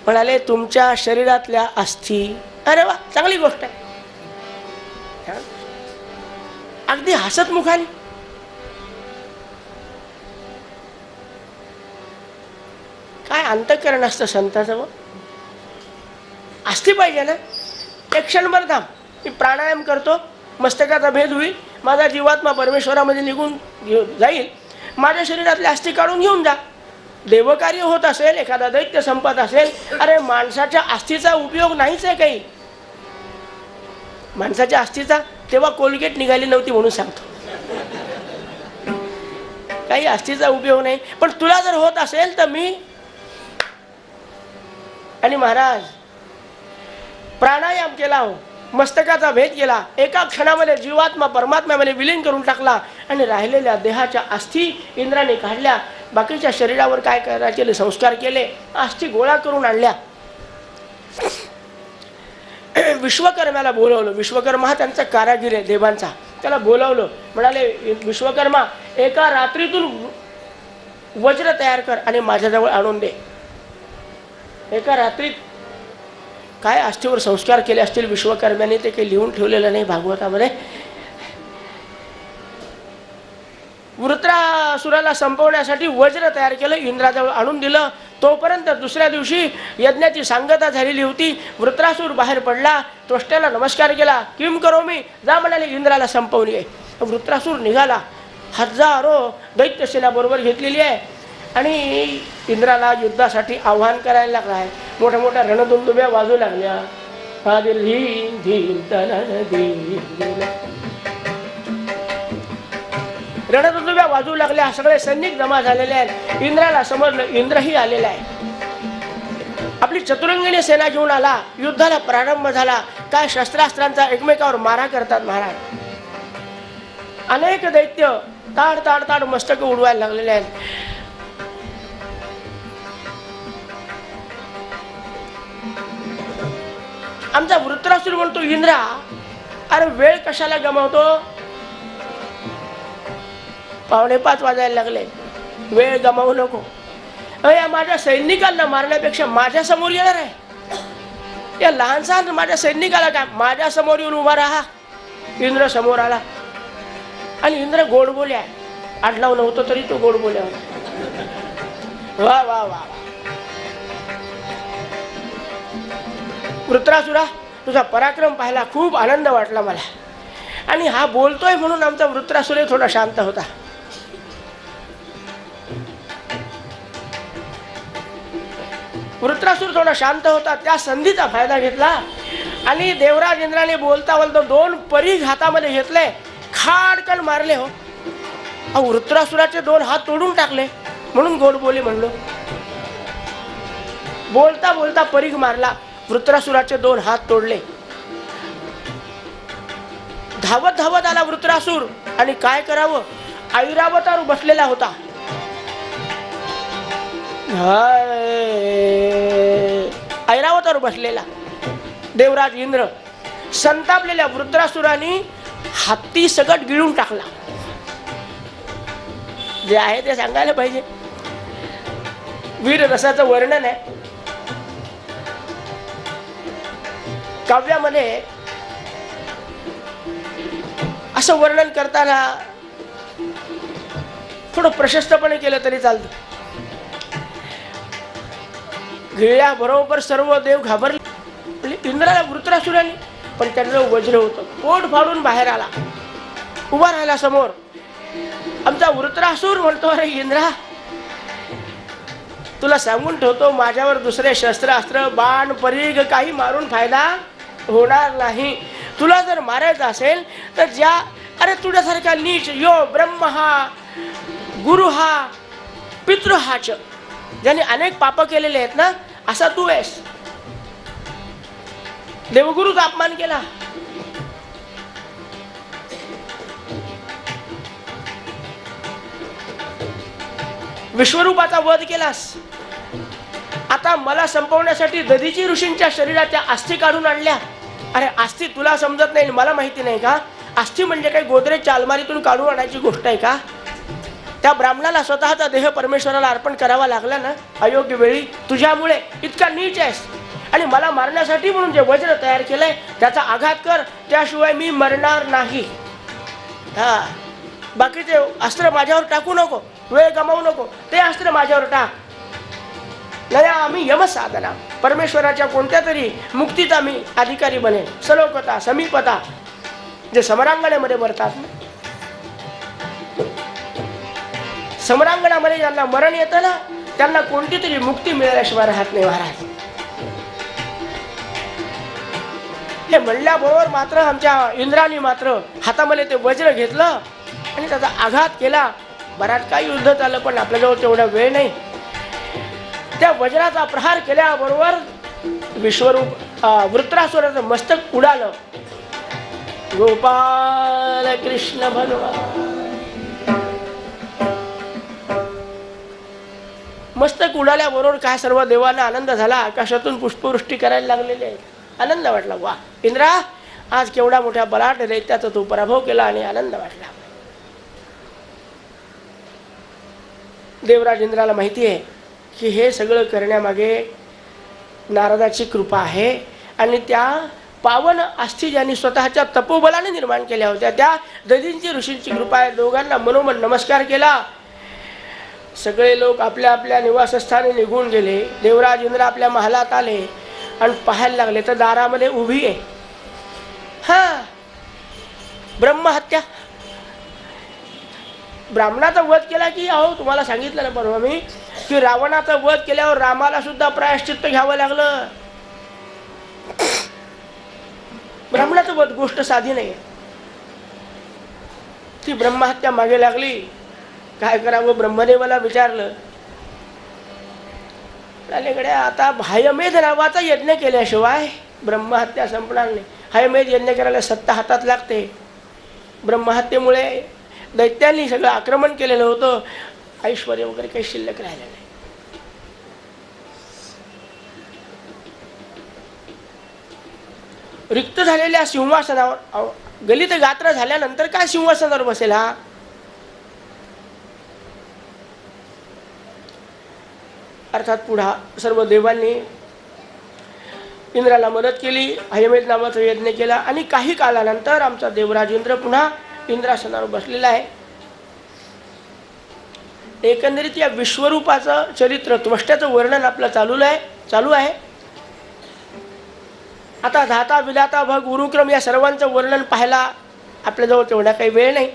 म्हणाले तुमच्या शरीरातल्या अस्थी. अरे वा, चांगली गोष्ट आहे. अगदी हसत मुखाने. काय अंतःकरण असतं संताचं. अस्थी पाहिजे ना. एक क्षणभर थांब, मी प्राणायाम करतो, मस्तकाचा भेद होईल, माझा जीवात्मा परमेश्वरामध्ये निघून जाईल, माझ्या शरीरातले अस्थी काढून घेऊन जा. देवकार्य होत असेल, एखादा दैत्य संपत असेल, अरे माणसाच्या अस्थीचा उपयोग नाहीच आहे काही. माणसाच्या अस्थीचा तेव्हा कोलगेट निघाली नव्हती म्हणून सांगतो, काही अस्थीचा उपयोग नाही. पण तुला जर होत असेल तर मी. आणि महाराज प्राणायाम केला, हो मस्तकाचा भेद केला, एका क्षणामध्ये जीवात्मा परमात्म्यामध्ये विलीन करून टाकला, आणि राहिलेल्या देहाच्या अस्थी इंद्राने काढल्या. बाकीच्या शरीरावर काय करायचे संस्कार केले, अस्थी गोळा करून आणल्या. विश्वकर्म्याला बोलवलं. विश्वकर्मा हा त्यांचा कारागीर आहे देवांचा. त्याला बोलवलं, म्हणाले विश्वकर्मा, एका रात्रीतून वज्र तयार कर आणि माझ्याजवळ आणून दे. एका रात्रीत काय आस्थेवर संस्कार केले असतील विश्वकर्म्याने ते काही लिहून ठेवलेलं नाही भागवतामध्ये. वृत्रासुराला संपवण्यासाठी वज्र तयार केलं, इंद्राजवळ आणून दिलं. तोपर्यंत दुसऱ्या दिवशी यज्ञाची सांगता झालेली होती. वृत्रासूर बाहेर पडला, त्वष्ट्याला नमस्कार केला. किम करो मी, जा म्हणाले इंद्राला संपवून ये. वृत्रासूर निघाला, हजारो दैत्यसेना बरोबर घेतलेली आहे आणि इंद्राला युद्धासाठी आव्हान करायला लागला आहे. मोठ्या मोठ्या रणदुंदुब्या वाजू लागल्या. धीम धीम तनन धीम, रणदुंदुब्या वाजू लागल्या. सगळे सैनिक जमा झालेले आहेत. इंद्राला समजलं इंद्रही आलेला आहे. आपली चतुरंगिणी सेना घेऊन आला. युद्धाला प्रारंभ झाला. काय शस्त्रास्त्रांचा एकमेकावर मारा करतात महाराज. अनेक दैत्य ताड ताड ताड मस्तक उडवायला लागलेले आहेत. आमचा वृत्रासुर म्हणतो इंद्रा, अरे वेळ कशाला गमावतो. 4:45 वाजायला लागले, वेळ गमावू नको. या माझ्या सैनिकांना मारण्यापेक्षा माझ्या समोर येणार आहे. या लहानसा माझ्या सैनिकाला काय, माझ्या समोर येऊन उभा राहा. इंद्र समोर आला आणि इंद्र गोड बोल्या. आडनाव नव्हतं तरी तो गोड बोल्या होता. वा वा वा, वृत्रासुरा तुझा पराक्रम पाहायला खूप आनंद वाटला मला. आणि हा बोलतोय म्हणून आमचा वृत्रासुर थोडा शांत होता. वृत्रासुर थोडा शांत होता, त्या संधीचा फायदा घेतला आणि देवराज इंद्राने बोलता बोलता 2 परीघ हातामध्ये घेतले, खाडकन मारले. हो, वृत्रासुराचे 2 हात तोडून टाकले. म्हणून गोड बोली म्हणलो. बोलता बोलता परीघ मारला, वृत्रासुराचे 2 हात तोडले. धावत धावत आला वृत्रासुर आणि काय करावं, ऐरावतावर बसलेला होता. ऐरावतावर बसलेला देवराज इंद्र. संतापलेल्या वृत्रासुराने हत्ती सकट गिळून टाकला. जे आहे ते सांगायला पाहिजे. वीर रसाचं वर्णन आहे काव्यामध्ये. असं वर्णन करताना थोडं प्रशस्तपणे केलं तरी चालतं. गिळल्याबरोबर सर्व देव घाबरले. इंद्राला वृत्रासुराने, पण त्याचं वज्र होतं. पोट फाडून बाहेर आला, उभा राहिला समोर. आमचा वृत्रासुर म्हणतो, अरे इंद्रा, तुला सांगून ठेवतो, माझ्यावर दुसरे शस्त्रास्त्र बाण परीघ काही मारून फायदा होणार नाही. तुला जर मारायचं असेल तर अरे तुझ्यासारखा नीच यो ब्रह्म हा, गुरु हा, पितृ हाच, ज्याने अनेक पाप केलेले आहेत ना, असा तू आहेस. देवगुरूचा अपमान केला. विश्वरूपाचा वध केलास. आता मला संपवण्यासाठी दधीची ऋषींच्या शरीराच्या अस्थी काढून आणल्या. अरे अस्थी तुला समजत नाही, मला माहिती नाही का. अस्थी म्हणजे काही गोदरेजच्या अलमारीतून काढून आणायची गोष्ट आहे का. त्या ब्राह्मणाला स्वतःचा देह परमेश्वराला अर्पण करावा लागला ना अयोग्य वेळी. तुझ्यामुळे इतका नीच आहेस. आणि मला मारण्यासाठी म्हणून जे वज्र तयार केलंय त्याचा आघात कर, त्याशिवाय मी मरणार नाही. हा, बाकीचे अस्त्र माझ्यावर टाकू नको, वेळ गमावू नको. ते अस्त्र माझ्यावर टाक. नया आम्ही यमसाधना, परमेश्वराच्या कोणत्या तरी मुक्तीचा मी अधिकारी बनेन. सलोकता, समीपता, जे समरांगणामध्ये मरतात ना, समरांगणामध्ये ज्यांना मरण येतं ना, त्यांना कोणती तरी मुक्ती मिळाल्याशिवाय राहत नाही महाराज. हे म्हणल्याबरोबर मात्र आमच्या इंद्राने मात्र हातामध्ये ते वज्र घेतलं आणि त्याचा आघात केला. बराच काही युद्ध झालं, पण आपल्याजवळ तेवढा वेळ नाही. त्या वज्राचा प्रहार केल्याबरोबर विश्वरूप वृत्रासुराचं मस्तक उडालं. गोपाल कृष्ण भगवान. मस्तक उडाल्याबरोबर काय सर्व देवांना आनंद झाला. आकाशातून पुष्पवृष्टी करायला लागलेली आहे. आनंद वाटला. वा इंद्रा, आज केवढा मोठ्या बलाढ्य दैत्याचा तू पराभव केला आणि आनंद वाटला. देवराज इंद्राला माहिती आहे की हे सगळं करण्यामागे नारदाची कृपा आहे आणि त्या पावन अस्थी ज्यांनी स्वतःच्या तपोबलाने निर्माण केल्या होत्या त्या दधींची ऋषींची कृपा आहे. दोघांना मनोमन नमस्कार केला. सगळे लोक आपल्या आपल्या निवासस्थानी निघून गेले. देवराज इंद्र आपल्या महालात आले आणि पाहायला लागले तर दारामध्ये उभी आहे ब्रह्महत्या. ब्राह्मणाचा वध केला की अहो तुम्हाला सांगितलं ना परवा मी की रावणाचा वध केल्यावर रामाला सुद्धा प्रायश्चित्त घ्यावं लागलं. ब्राह्मणाचं वध गोष्ट साधी नाही. ती ब्रह्महत्या मागे लागली. काय करावं ब्रह्मदेवाला विचारलं. अलीकडे आता हयमेध नावाचा यज्ञ केल्याशिवाय ब्रह्महत्या संपणार नाही. हयमेध यज्ञ करायला सत्ता हातात लागते. ब्रह्महत्येमुळे दैत्यांनी सगळं आक्रमण केलेलं होतं. ऐश्वर्य वगैरे काही शिल्लक राहिलं नाही. रिक्त झालेल्या सिंहासनावर गलित गात्र झाल्यानंतर काय सिंहासनावर बसेल हा. अर्थात पुढा सर्व देवांनी इंद्राला मदत केली. हयमेध नावाचा यज्ञ केला आणि काही कालानंतर आमचा देवराज इंद्र पुन्हा इंद्रासनावर बसलेला आहे. एकंदरीत या विश्वरूपाचं चरित्र त्वष्ट्याचं वर्णन आपलं चालू आहे. आता धाता विधाता भग गुरुक्रम या सर्वांचं वर्णन पाहायला आपल्याजवळ तेवढा काही वेळ नाही.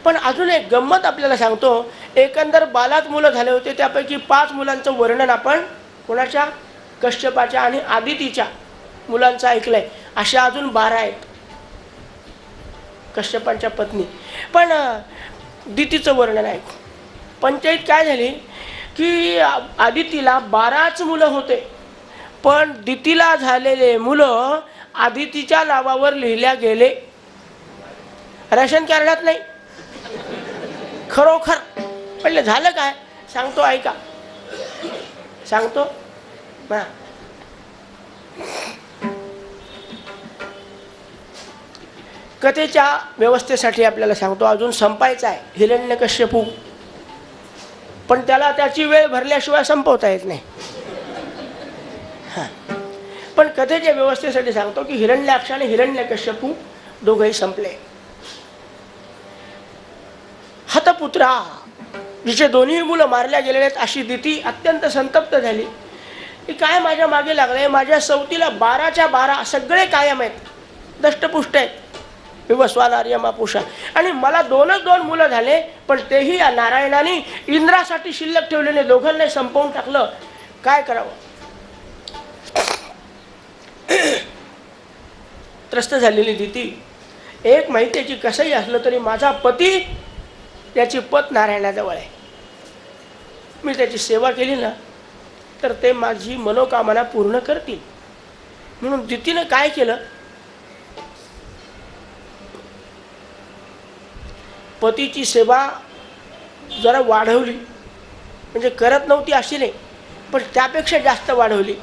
पण अजून एक गंमत आपल्याला सांगतो. एकंदर 12 मुलं झाले होते. त्यापैकी 5 मुलांचं वर्णन आपण कोणाच्या कश्यपाच्या आणि आदितीच्या मुलांचं ऐकलंय. अशा अजून 12 आहेत कश्यपांच्या पत्नी. पण दितीचं वर्णन ऐकू. पंचायत काय झाली की आदितीला 12च मुलं होते. पण दितीला झालेले मुलं आदितीच्या नावावर लिहिल्या गेले. रेशन कार्डात नाही. खरोखर म्हणलं झालं काय सांगतो ऐका. सांगतो कथेच्या व्यवस्थेसाठी आपल्याला सांगतो. अजून संपायचं आहे हिरण्यकश्यपू. पण त्याला त्याची वेळ भरल्याशिवाय संपवता येत नाही. पण कथेच्या व्यवस्थेसाठी सांगतो की हिरण्याक्ष आणि हिरण्यकश्यपू दोघंही संपले. हतपुत्रा जिचे दोन्ही मुलं मारल्या गेलेले आहेत अशी दिती अत्यंत संतप्त झाली की काय माझ्या मागे लागलंय. माझ्या सवतीला 12च्या 12 सगळे कायम आहेत. दष्टपुष्ट आहेत. विवस्वानार्य मापुषा. आणि मला 2 मुलं झाले. पण तेही या नारायणाने इंद्रासाठी शिल्लक ठेवलेले दोघांना संपवून टाकलं. काय करावं. त्रस्त झालेली दिती एक माहितीची कसंही असलं तरी माझा पती त्याची पत नारायणाजवळ आहे. मी त्याची सेवा केली ना तर ते माझी मनोकामना पूर्ण करतील. म्हणून दितीनं काय केलं. पतीची सेवा जरा वाढवली. म्हणजे करत नव्हती अशी नाही पण त्यापेक्षा जास्त वाढवली.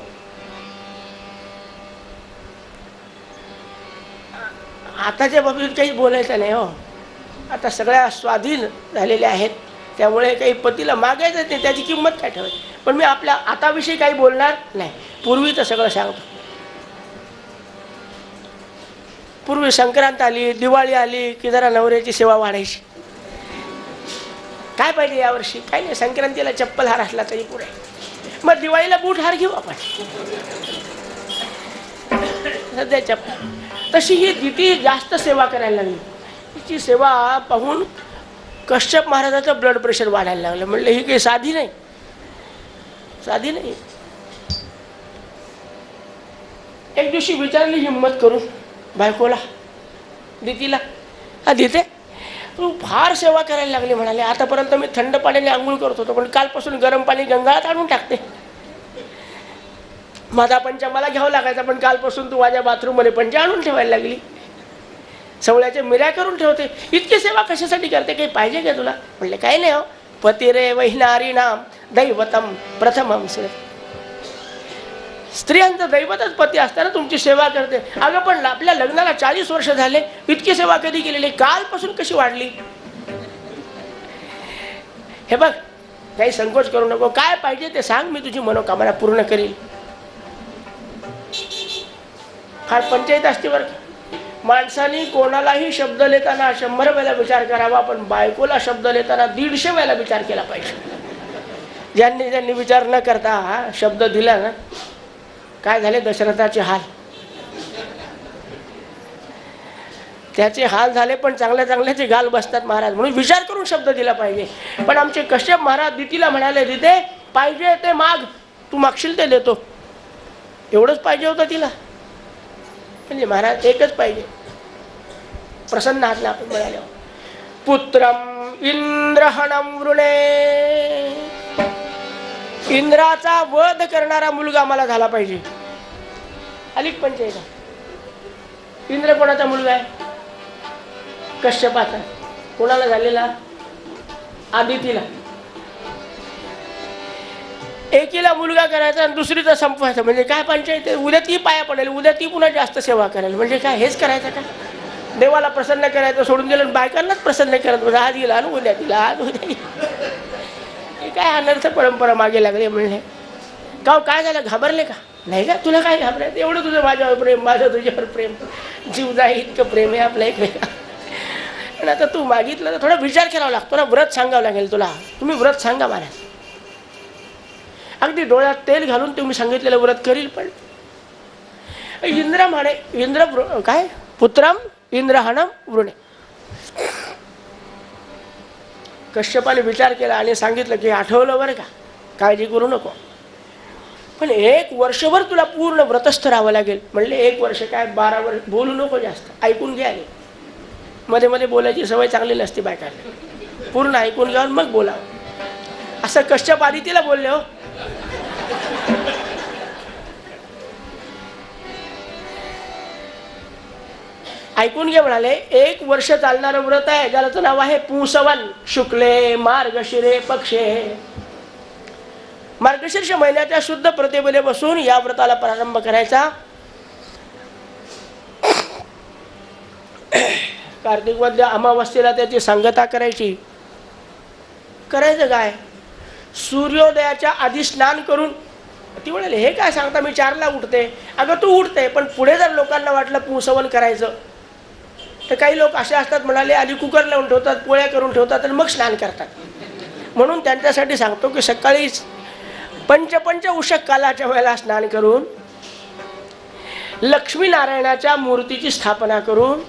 आताच्या बाबतीत काही बोलायचं नाही हो. आता सगळ्या स्वाधीन झालेल्या आहेत. त्यामुळे काही पतीला मागायचं नाही. त्याची किंमत काय ठेवायची. पण मी आपल्या आताविषयी काही बोलणार नाही. पूर्वीचं सगळं सांगतो. पूर्वी संक्रांत आली दिवाळी आली की जरा नवऱ्याची सेवा वाढायची. काय पाहिजे यावर्षी काही नाही. संक्रांतीला चप्पल हार असला तरी पुढे. मग दिवाळीला बूट हार घेऊ आपण. सध्या चप्पल. तशी ही दिती जास्त सेवा करायला लागली. तिची सेवा पाहून कश्यप महाराजाचं ब्लड प्रेशर वाढायला लागलं. म्हणलं ही काही साधी नाही. साधी नाही. एक दिवशी विचारली हिम्मत करून बायकोला दितीला. दिते तू फार सेवा करायला लागली. म्हणाले आतापर्यंत मी थंड पाण्याने आंघोळ करत होतो पण कालपासून गरम पाणी गंगाळात आणून टाकते. माझा पंचा मला घ्यावं लागायचा पण कालपासून तू माझ्या बाथरूममध्ये पंचा आणून ठेवायला लागली. सवळ्याच्या मिऱ्या करून ठेवते. इतकी सेवा कशासाठी करते. काही पाहिजे का तुला. म्हणले काही नाही हो. पती रे वैनारी नाम दैवतम प्रथमम. स्त्रियांचं दैवतच पती असताना तुमची सेवा करते. अगं पण आपल्या लग्नाला 40 वर्ष झाले. इतकी सेवा कधी केलेली. कालपासून कशी वाढली. हे बघ काही संकोच करू नको, काय पाहिजे ते सांग, मी तुझी मनोकामना पूर्ण करील. फार पंचायत असते बरं. माणसाने कोणालाही शब्द लिहिताना 100 वेळा विचार करावा, पण बायकोला शब्द लिहिताना 150 वेळा विचार केला पाहिजे. ज्यांनी विचार न करता शब्द दिला ना, काय झाले दशरथाचे हाल. त्याचे हाल झाले, पण चांगल्या चांगल्याचे गाल बसतात महाराज. म्हणून विचार करून शब्द दिला पाहिजे. पण आमचे कश्यप महाराज दितीला म्हणाले, दिते पाहिजे ते माग, तू मागशील ते देतो. एवढंच पाहिजे होतं तिला. म्हणजे महाराज एकच पाहिजे, प्रसन्न हात आपण मिळाले. पुत्रम इंद्रहणम वृणे, इंद्राचा वध करणारा मुलगा मला झाला पाहिजे. अलीक पंचायत. इंद्र कोणाचा मुलगा आहे? कश्यपाचा. कोणाला झालेला? आदितीला. एकीला मुलगा करायचा आणि दुसरीचा संपवायचा. म्हणजे काय पंचायत? उद्या ती पाया पडेल, उद्या ती पुन्हा जास्त सेवा करेल. म्हणजे काय हेच करायचं का? देवाला प्रसन्न करायचं सोडून दिलं, बायकांनाच प्रसन्न करत बघा. आज गेला आणि उद्या तिला, आज उद्या. हे काय अनर्थ परंपरा मागे लागले म्हणले. का काय झालं, घाबरले का? नाही का, तुला काय घाबरायचं? एवढं तुझं माझ्यावर प्रेम, माझं तुझ्यावर प्रेम, जीव जाई इतकं प्रेम आहे आपल्या इकडे. पण आता तू मागितलं तर थोडा विचार करावा लागतो ना. व्रत सांगावं लागेल तुला. तुम्ही व्रत सांगा महाराज. अगदी डोळ्यात तेल घालून तुम्ही सांगितलेलं व्रत करील. पण इंद्र म्हणे, इंद्र काय पुत्रम इंद्रहणम वृणे. कश्यपाने विचार केला आणि सांगितलं की आठवलं बरं का, काळजी करू नको, पण 1 वर्षभर तुला पूर्ण व्रतस्थ राहावं लागेल. म्हणले 1 वर्ष काय, 12 वर्ष. बोलू नको जास्त, ऐकून घ्या. मध्ये मध्ये बोलायची सवय चांगली नसते बायकांना. पूर्ण ऐकून घ्यावं मग बोलावं. असं कश्यप आदितीला बोलले. हो, ऐकून घे म्हणाले. 1 वर्ष चालणारं व्रत आहे, ज्याचं नाव आहे पुंसवन शुक्ले मार्गशिरे पक्षे. मार्गशीर्ष महिन्याच्या शुद्ध प्रतिपदे बसून या व्रताला प्रारंभ करायचा. कार्तिक वद्य अमावस्येला त्याची सांगता करायची. करायचं काय, सूर्योदयाच्या आधी स्नान करून. ती म्हणाले हे काय सांगता, मी 4ला उठते. अगं तू उठते, पण पुढे जर लोकांना वाटलं पुंसवन करायचं तर काही लोक असे असतात, म्हणाले आधी कुकर लावून ठेवतात, पोळ्या करून ठेवतात आणि मग स्नान करतात. म्हणून त्यांच्यासाठी सांगतो की सकाळीच पंच उषक कालाच्या वेळेला स्नान करून लक्ष्मीनारायणाच्या मूर्तीची स्थापना करून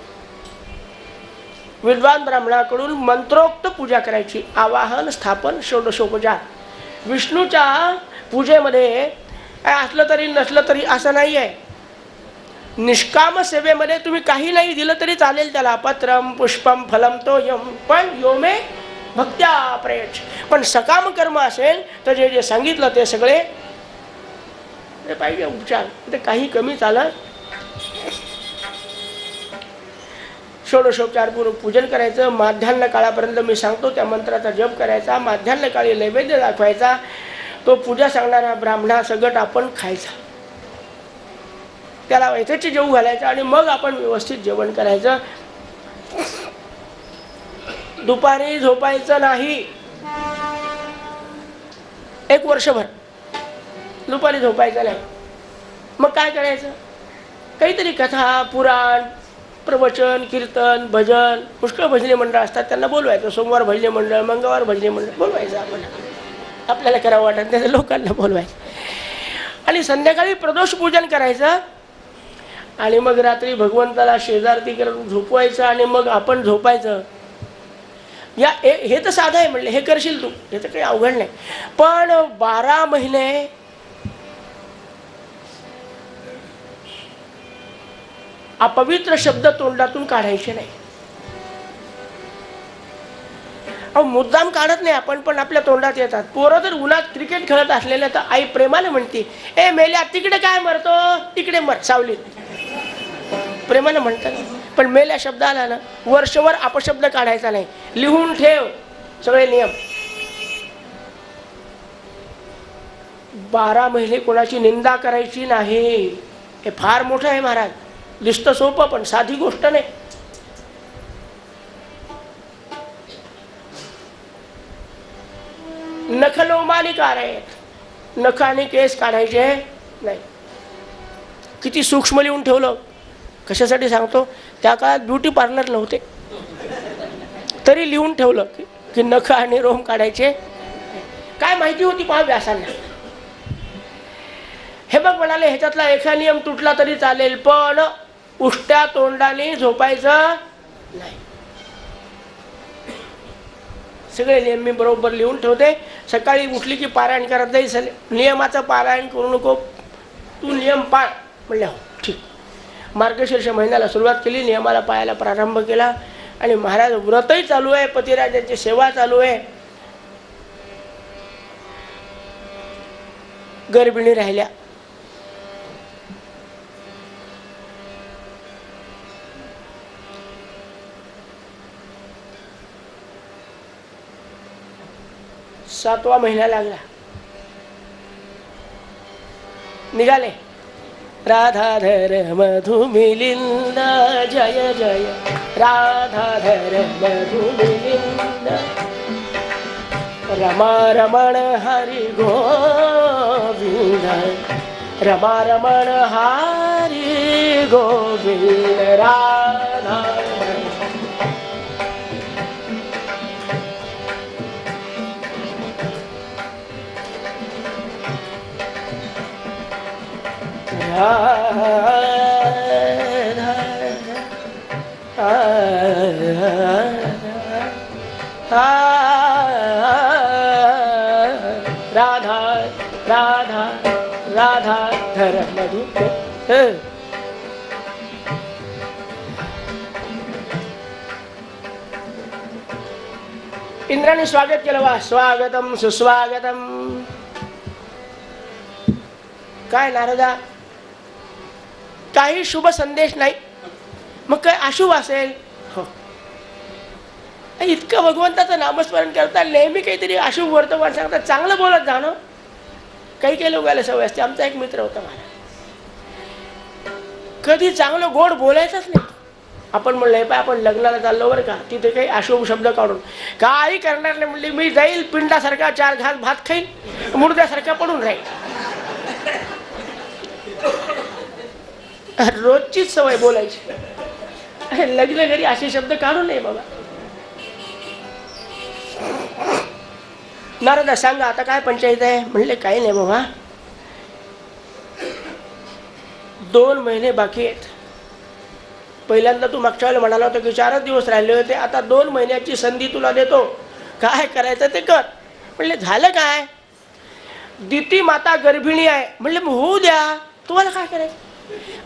विद्वान ब्राह्मणाकडून मंत्रोक्त पूजा करायची. आवाहन, स्थापन, षोडशोपचार. विष्णूच्या पूजेमध्ये असलं तरी नसलं तरी असं नाही आहे. निष्काम सेवेमध्ये तुम्ही काही नाही दिलं तरी चालेल त्याला. पत्रम पुष्पम फलम तो यम, पण योमे भक्त्या प्रयच्छ. पण सकाम कर्म असेल तर जे जे सांगितलं ते सगळे ते पाहिजे उपचार. ते काही कमी चालत. षोडशोपचारपूर्वक पूजन करायचं. माध्यान्ह काळापर्यंत मी सांगतो त्या मंत्राचा जप करायचा. माध्यान्ह काळी नैवेद्य दाखवायचा. तो पूजा सांगणारा ब्राह्मणा सगट आपण खायचा. त्याला यथेच जेवू घालायचं आणि मग आपण व्यवस्थित जेवण करायचं. दुपारी झोपायचं नाही. 1 वर्षभर दुपारी झोपायचं नाही. मग काय करायचं, काहीतरी कथा, पुराण, प्रवचन, कीर्तन, भजन. पुष्कळ भजनी मंडळ असतात, त्यांना बोलवायचं. सोमवार भजनी मंडळ, मंगळवार भजनी मंडळ बोलवायचं. आपण आपल्याला करावं वाटत नाही लोकांना बोलवायचं. आणि संध्याकाळी प्रदोष पूजन करायचं. आणि मग रात्री भगवंताला शेजारती करून झोपवायचं आणि मग आपण झोपायचं. हे तर साधं आहे म्हणले, हे करशील तू, हे तर काही अवघड नाही. पण 12 महिने अपवित्र शब्द तोंडातून काढायचे नाही. अहो मुद्दाम काढत नाही आपण, पण आपल्या तोंडात येतात. पोरं जर उन्हात क्रिकेट खेळत असलेल्या तर आई प्रेमाने म्हणते, ए मेल्या तिकडे काय मरतो, तिकडे मर सावलीत. प्रेमाने म्हणतात. पण मेल्या शब्द आला ना, वर्षभर अपशब्द काढायचा नाही. लिहून ठेव सगळे नियम. 12 महिने कोणाची निंदा करायची नाही. हे फार मोठं आहे महाराज. दिसतं सोपं पण साधी गोष्ट नाही. नखलोमानिकार आहेत, नख आणि केस काढायचे नाही. किती सूक्ष्म लिहून ठेवलं. कशासाठी सांगतो, त्या काळात ब्युटी पार्लर नव्हते, तरी लिहून ठेवलं की नख आणि रोम काढायचे. काय माहिती होती पहा व्यासांना. हे बघ म्हणाले, ह्याच्यातला एका नियम तुटला तरी चालेल, पण उष्ट्या तोंडाने झोपायचं नाही. सगळे नियम मी बरोबर लिहून ठेवते. सकाळी उठली की पारायण करत जाईल. नियमाचं पारायण करू नको, तू नियम पाळ. म्हणले हो ठीक. मार्गशीर्ष महिन्याला सुरुवात केली, नियमाला पाळायला प्रारंभ केला. आणि महाराज व्रतही चालू आहे, पतिराजांची सेवा चालू आहे. गर्भिणी राहिल्या. सातवा महिना लागला. निघाले. राधाधर मधु मिलिंद जय जय, राधाधर मधु मिलिंद, रमा रमण हरि गोविंद, रमा रमण हरि गोविंद. राधा राधा राधा राधा धर मधु. इंद्राने स्वागत केलं. वा स्वागतम सुस्वागतम. काय नारदा, काही शुभ संदेश नाही, मग काय अशुभ असेल. हो, इतकं भगवंताचं नामस्मरण करता नेहमी काहीतरी अशुभ वर्तमान सांगतात. चांगलं बोलत जा ना. काही काही लोकांना सवय असते. आमचा एक मित्र होता मला, कधी चांगलं गोड बोलायचंच नाही. आपण म्हणलं पाय आपण लग्नाला चाललो बरं का, तिथे काही अशुभ शब्द काढून काही करणार नाही. म्हणले मी जाईल पिंडासारखा 4 घास भात खाईल, मुर्द्यासारखा पडून राहील. रोजचीच सवय बोलायची. लग्न घरी असे शब्द काढू नये बाबा. नारदा सांगा आता काय पंचायत आहे. म्हणले काही नाही बाबा, 2 महिने बाकी आहेत. पहिल्यांदा तू मागच्या वेळेला म्हणाला होता की 4च दिवस राहिले होते, आता 2 महिन्याची संधी तुला देतो, काय करायचं ते कर. म्हणले झालं काय. दिती माता गर्भिणी आहे. म्हणले होऊ द्या, तुम्हाला काय करायचं.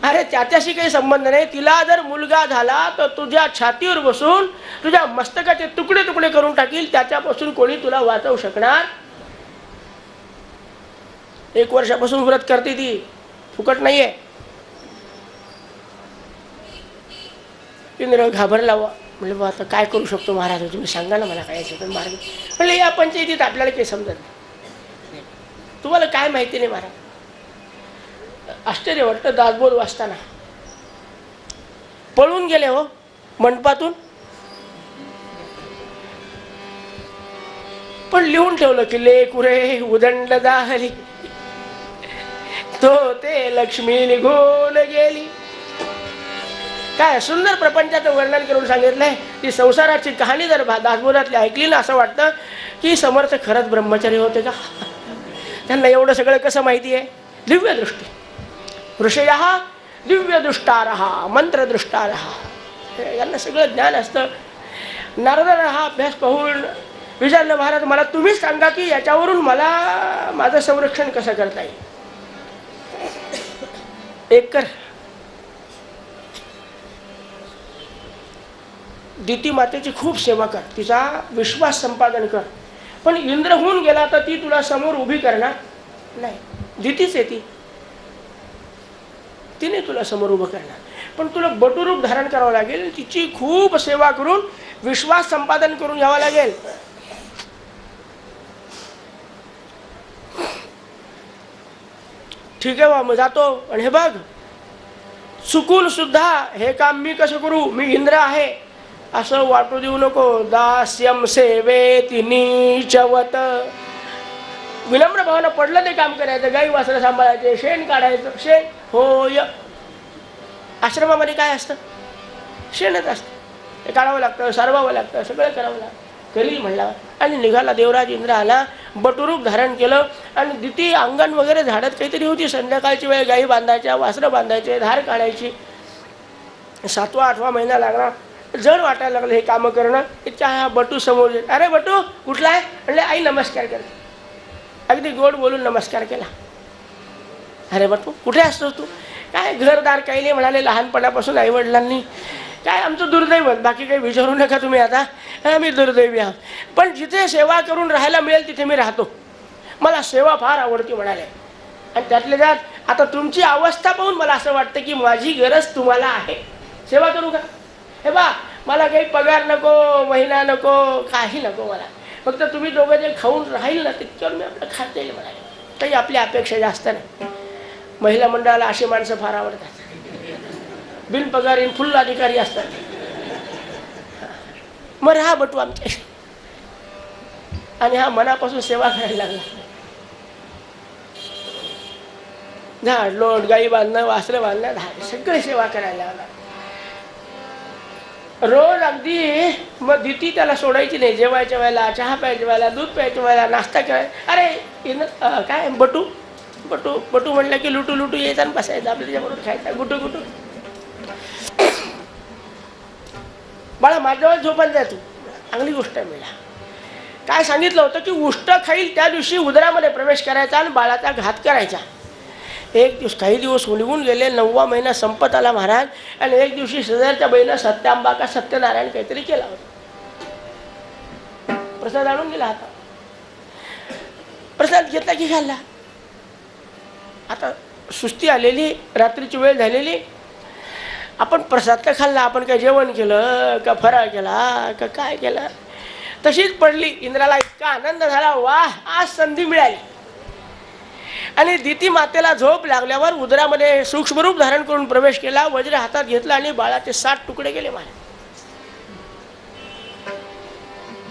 अरे त्याच्याशी काही संबंध नाही. तिला जर मुलगा झाला तर तुझ्या छातीवर बसून तुझ्या मस्तकाचे तुकडे तुकडे करून टाकील. त्याच्यापासून कोणी तुला वाचवू शकणार. 1 वर्षापासून व्रत करते ती, फुकट नाहीये. इंद्र घाबरला. म्हणलं आता काय करू शकतो महाराज, तुम्ही सांगा ना मला काय याच्यातून मार्ग. म्हणलं या पंचायतीत आपल्याला काही समजत नाही, तुम्हाला काय माहिती नाही महाराज. आश्चर्य वाटतं. दासबोध वाचताना पळून गेले हो मंडपातून, पण लिहून ठेवलं की लेकुरे उदंड झाली, तो ते लक्ष्मी निघून गेली. काय सुंदर प्रपंचाचं वर्णन करून सांगितलंय. ती संसाराची कहाणी जर दासबोधातली ऐकली ना, असं वाटतं की समर्थ खरंच ब्रह्मचारी होते का. त्यांना एवढं सगळं कसं माहिती आहे. दिव्य दृष्टी. ऋषयः दिव्य दृष्टारः मंत्रदृष्टारः, यांना सगळं ज्ञान असतं. नारदांना हा अभ्यास पाहून विचारलं, महाराज मला तुम्हीच सांगा की याच्यावरून मला माझं संरक्षण कसं करता येईल. एक कर, दिती मातेची खूप सेवा कर, तिचा विश्वास संपादन कर. पण इंद्र होऊन गेला तर ती तुला समोर उभी करणार नाही. दितीच आहे ती, तिने तुला समोर उभं करणार. पण तुला बटुरूप धारण करावं लागेल. तिची खूप सेवा करून विश्वास संपादन करून घ्यावा लागेल. ठीक आहे बा, मग जातो. आणि हे बघ, चुकून सुद्धा हे काम मी कसं करू, मी इंद्र आहे असं वाटू देऊ नको. दास्यम सेवेति नीचवत विनम्र भावानं पडलं ते काम करायचं, गाई वासरं सांभाळायचे, शेण काढायचं. शेण होय, आश्रमामध्ये काय असतं? शेणच असतं. ते काढावं लागतं, सारवावं लागतं, सगळं करावं लागतं. करील म्हणला आणि निघाला. देवराज इंद्र आला, बटुरूप धारण केलं आणि दिती अंगण वगैरे झाडत काहीतरी होती. संध्याकाळची वेळ, गाई बांधायच्या, वासरं बांधायचे, धार काढायची. 7वा-8वा महिना लागला. जड वाटायला लागलं हे कामं करणं. इतक्या हा बटू समोर, अरे बटू कुठला आहे म्हणले, आई नमस्कार करते. अगदी गोड बोलून नमस्कार केला. अरे बटू कुठे असतो तू? काय घरदार काही नाही म्हणाले, लहानपणापासून आईवडिलांनी. काय आमचं दुर्दैव, बाकी काही विचारू नका तुम्ही आता, आम्ही दुर्दैवी आहोत. पण जिथे सेवा करून राहायला मिळेल तिथे मी राहतो. मला सेवा फार आवडती म्हणाले. आणि त्यातल्या त्यात आता तुमची अवस्था पाहून मला असं वाटतं की माझी गरज तुम्हाला आहे. सेवा करू का? हे बा, मला काही पगार नको, महिना नको, काही नको मला. फक्त तुम्ही दोघं जे खाऊन राहील ना तितक्यावर मी आपलं खाता येईल म्हणाले. काही आपली अपेक्षा जास्त नाही. महिला मंडळाला अशी माणसं फार आवडतात, बिनपगारी फुल अधिकारी असतात. मग हा बटू आमच्या, आणि हा मनापासून सेवा करायला लागला. झाड लोट, गाई बांधणं, वासरं बांधणं, सगळी सेवा करायला लागला. रोज अगदी. मग दिती त्याला सोडायची नाही. जेवायच्या वेळेला, चहा प्यायच्या वेळेला, दूध प्यायच्या वेळेला, नाश्ता करायला. अरे काय बटू बटू बटू म्हणलं की लुटू लुटू यायचा आणि बसायचं आपल्या त्याच्याबरोबर खायचा, गुटू गुटू. बाळा माझ्यावर झोपायला जाय तू, चांगली गोष्ट आहे. मला काय सांगितलं होतं की उष्ट खाईल त्या दिवशी उदरामध्ये प्रवेश करायचा आणि बाळाचा घात करायचा. एक दिवस, काही दिवस निघून गेले. 9वा महिना संपत आला महाराज. आणि एक दिवशी शेजारच्या बहिणीनं सत्याम्बा का सत्यनारायण काहीतरी केला होता. प्रसाद आणून दिला होता. प्रसाद घेतला की खाल्ला. आता सुस्ती आलेली, रात्रीची वेळ झालेली. आपण प्रसाद का खाल्ला? आपण काय जेवण केलं का फराळ केला का काय केलं? तशीच पडली. इंद्राला इतका आनंद झाला, वाह आज संधी मिळाली. आणि दिती मातेला झोप लागल्यावर उदरामध्ये सूक्ष्मरूप धारण करून प्रवेश केला. वज्र हातात घेतला आणि बाळाचे 7 तुकडे केले. मारे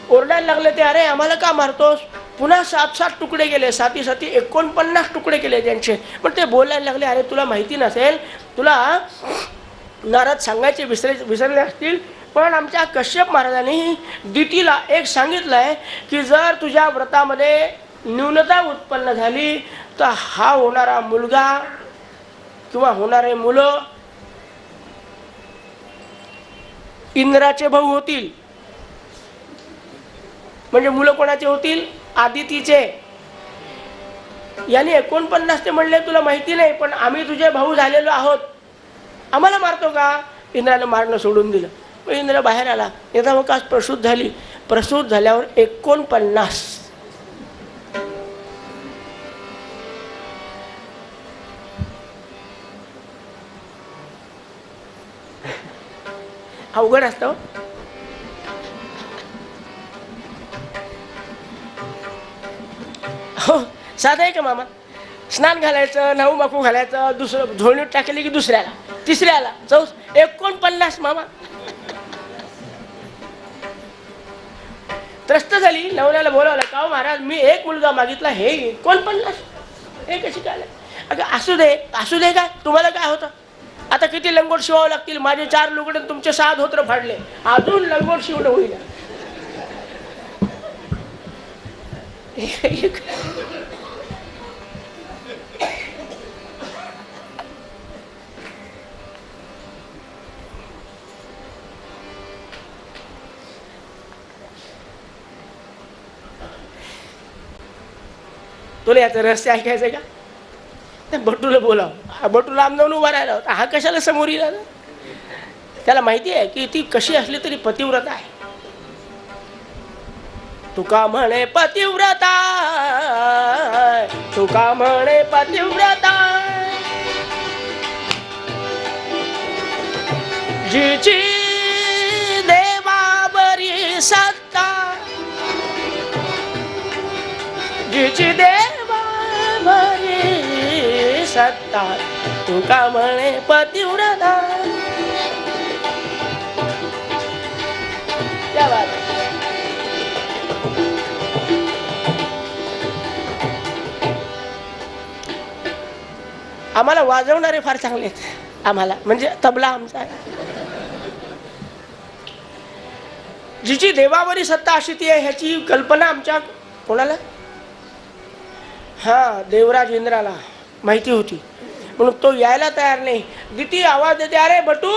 ओरडायला लागले ते, अरे आम्हाला का मारतोस? पुन्हा 7 तुकडे केले. 7 49 तुकडे केले त्यांचे. पण ते बोलायला लागले, अरे तुला माहिती नसेल, तुला नारद सांगायचे विसरले असतील, पण आमच्या कश्यप महाराजांनी दितीला एक सांगितलंय की जर तुझ्या व्रतामध्ये न्यूनता उत्पन्न झाली तर हा होणारा मुलगा किंवा होणारे मुलं इंद्राचे भाऊ होतील. म्हणजे मुलं कोणाचे होतील? आदितीचे. याने 49 ते म्हणले तुला माहिती नाही, पण आम्ही तुझे भाऊ झालेलो आहोत, आम्हाला मारतो का? इंद्रानं मारणं सोडून दिलं. मग इंद्र बाहेर आला. येता मग आज प्रसूत झाली. प्रसूत झाल्यावर 49 अवघड असतं. हो साधं आहे का मामा? स्नान घालायचं, नाऊ माकू घालायचं, दुसरं झोळणीत टाकली की दुसऱ्याला, तिसऱ्याला, 49 मामा. त्रस्त झाली. नवऱ्याला बोलावलं, का हो महाराज मी एक मुलगा मागितला, हे 49 हे कशी काय? अगं असू दे काय, तुम्हाला काय होतं? आता किती लंगोट शिवावं लागतील? माझे 4 लुगडे तुमचे 6 धोत्र फाडले, अजून लंगोट शिवणं होईल. तुला याचं रहस्य ऐकायचं का? त्या बटूला बोलाव. हा बटू लांब जाऊन उभा राहिला होता. हा कशाला समोर येईल? त्याला माहिती आहे की ती कशी असली तरी पतिव्रता आहे. तुका म्हणे पतिव्रता, तुका म्हणे पतिव्रता, जिची देवावरी सत्ता, जिची देवावरी सत्ता, तुका म्हणे पतिव्रता. क्या बात है. आम्हाला वाजवणारे फार चांगले आहेत, आम्हाला म्हणजे तबला आमचा आहे. जिची देवावरी सत्ता अशी ती आहे ह्याची कल्पना आमच्या कोणाला, हा देवराज इंद्राला माहिती होती, म्हणून तो यायला तयार नाही. दिती आवाज देते, अरे बटू,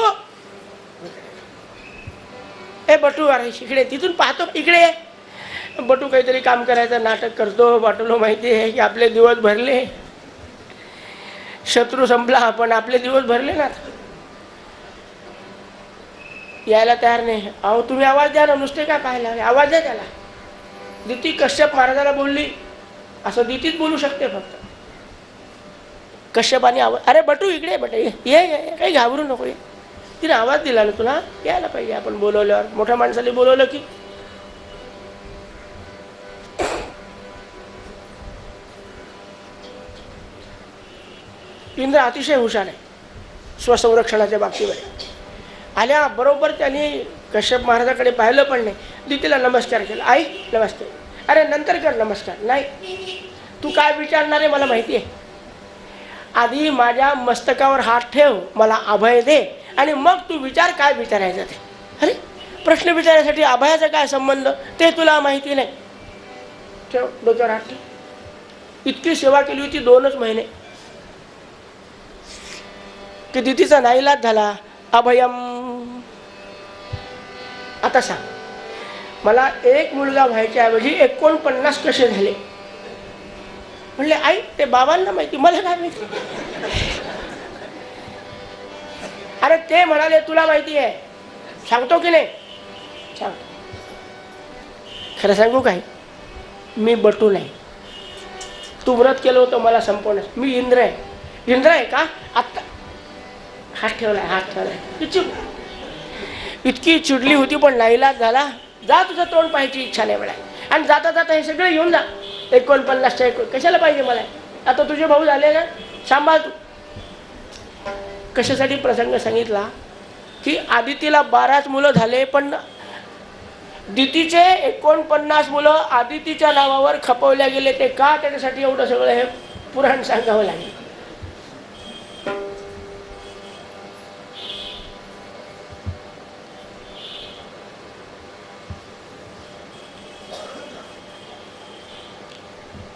ए बटू, अरे इकडे. तिथून पाहतो इकडे. बटू काहीतरी काम करायचं नाटक करतो. बटूला माहिती आहे की आपले दिवस भरले, शत्रू संपला, पण आपले दिवस भरले ना. यायला तयार नाही. अहो तुम्ही आवाज द्या ना, नुसते काय पाहायला, आवाज द्या त्याला. दिती कश्यप महाराजाला बोलली असं दितीच बोलू शकते फक्त. कश्यपाने आवाज, अरे बटू इकडे, बट ये ये, काही घाबरू नको ये. तिने आवाज दिला ना, तुला यायला पाहिजे. आपण बोलवल्यावर, मोठ्या माणसाला बोलवलं की. इंद्र अतिशय हुशार आहे स्वसंरक्षणाच्या बाबतीमध्ये. आल्या बरोबर त्यांनी कश्यप महाराजाकडे पाहिलं पण नाही. दितीला नमस्कार केला. आई नमस्ते. अरे नंतर कर नमस्कार. नाही, तू काय विचारणार आहे मला माहिती आहे. आधी माझ्या मस्तकावर हात ठेव, मला अभय दे, आणि मग तू विचार काय विचारायचं ते. अरे प्रश्न विचारण्यासाठी अभयाचा काय संबंध ते तुला माहिती नाही. ठेव डोक्यावर हात ठेव. इतकी सेवा केली होती 2च महिने की दितीचा नाईलाज झाला. अभयम. आता सांग, मला एक मुलगा व्हायच्या ऐवजी 49 कसे झाले. म्हणले आई ते बाबांना माहिती, मला काय माहिती. अरे ते म्हणाले तुला माहिती आहे, सांगतो की नाही. सांगतो. खरं सांगू काय, मी बटू नाही. तू व्रत केलं होतं मला संपवण्यास. मी इंद्र आहे. इंद्र आहे का? आत्ता हात ठेवलाय, हात ठेवलाय. इतकी चिडली होती, पण नाईलाज झाला. जा, तुझं तोंड पाहायची इच्छा नाही मला. आणि जाता जाता हे सगळे घेऊन जा. 49च्या कशाला पाहिजे मला. आता तुझे भाऊ झाले ना, सांभाळ तू. कशासाठी प्रसंग सांगितला की आदितीला 12च मुलं झाले, पण दितीचे 49 मुलं आदितीच्या नावावर खपवल्या गेले. ते का, त्याच्यासाठी एवढं सगळं हे पुराण सांगावं लागेल.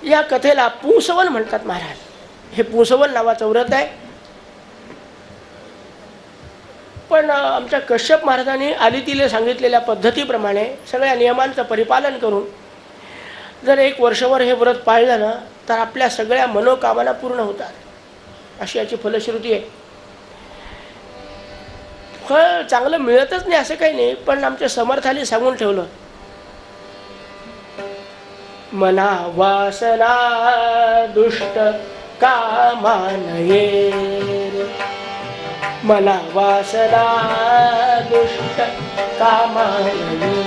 या कथेला पुंसवन म्हणतात महाराज. हे पुंसवन नावाचं व्रत आहे. पण आमच्या कश्यप महाराजांनी आदितीला सांगितलेल्या पद्धतीप्रमाणे सगळ्या नियमांचं परिपालन करून जर 1 वर्षभर हे व्रत पाळलं ना, तर आपल्या सगळ्या मनोकामना पूर्ण होतात, अशी याची फलश्रुती आहे. फळ चांगलं मिळतच नाही असं काही नाही, पण आमच्या समर्थाने सांगून ठेवलं, मना वासना दुष्ट कामानये. मना वासना दुष्ट कामानये.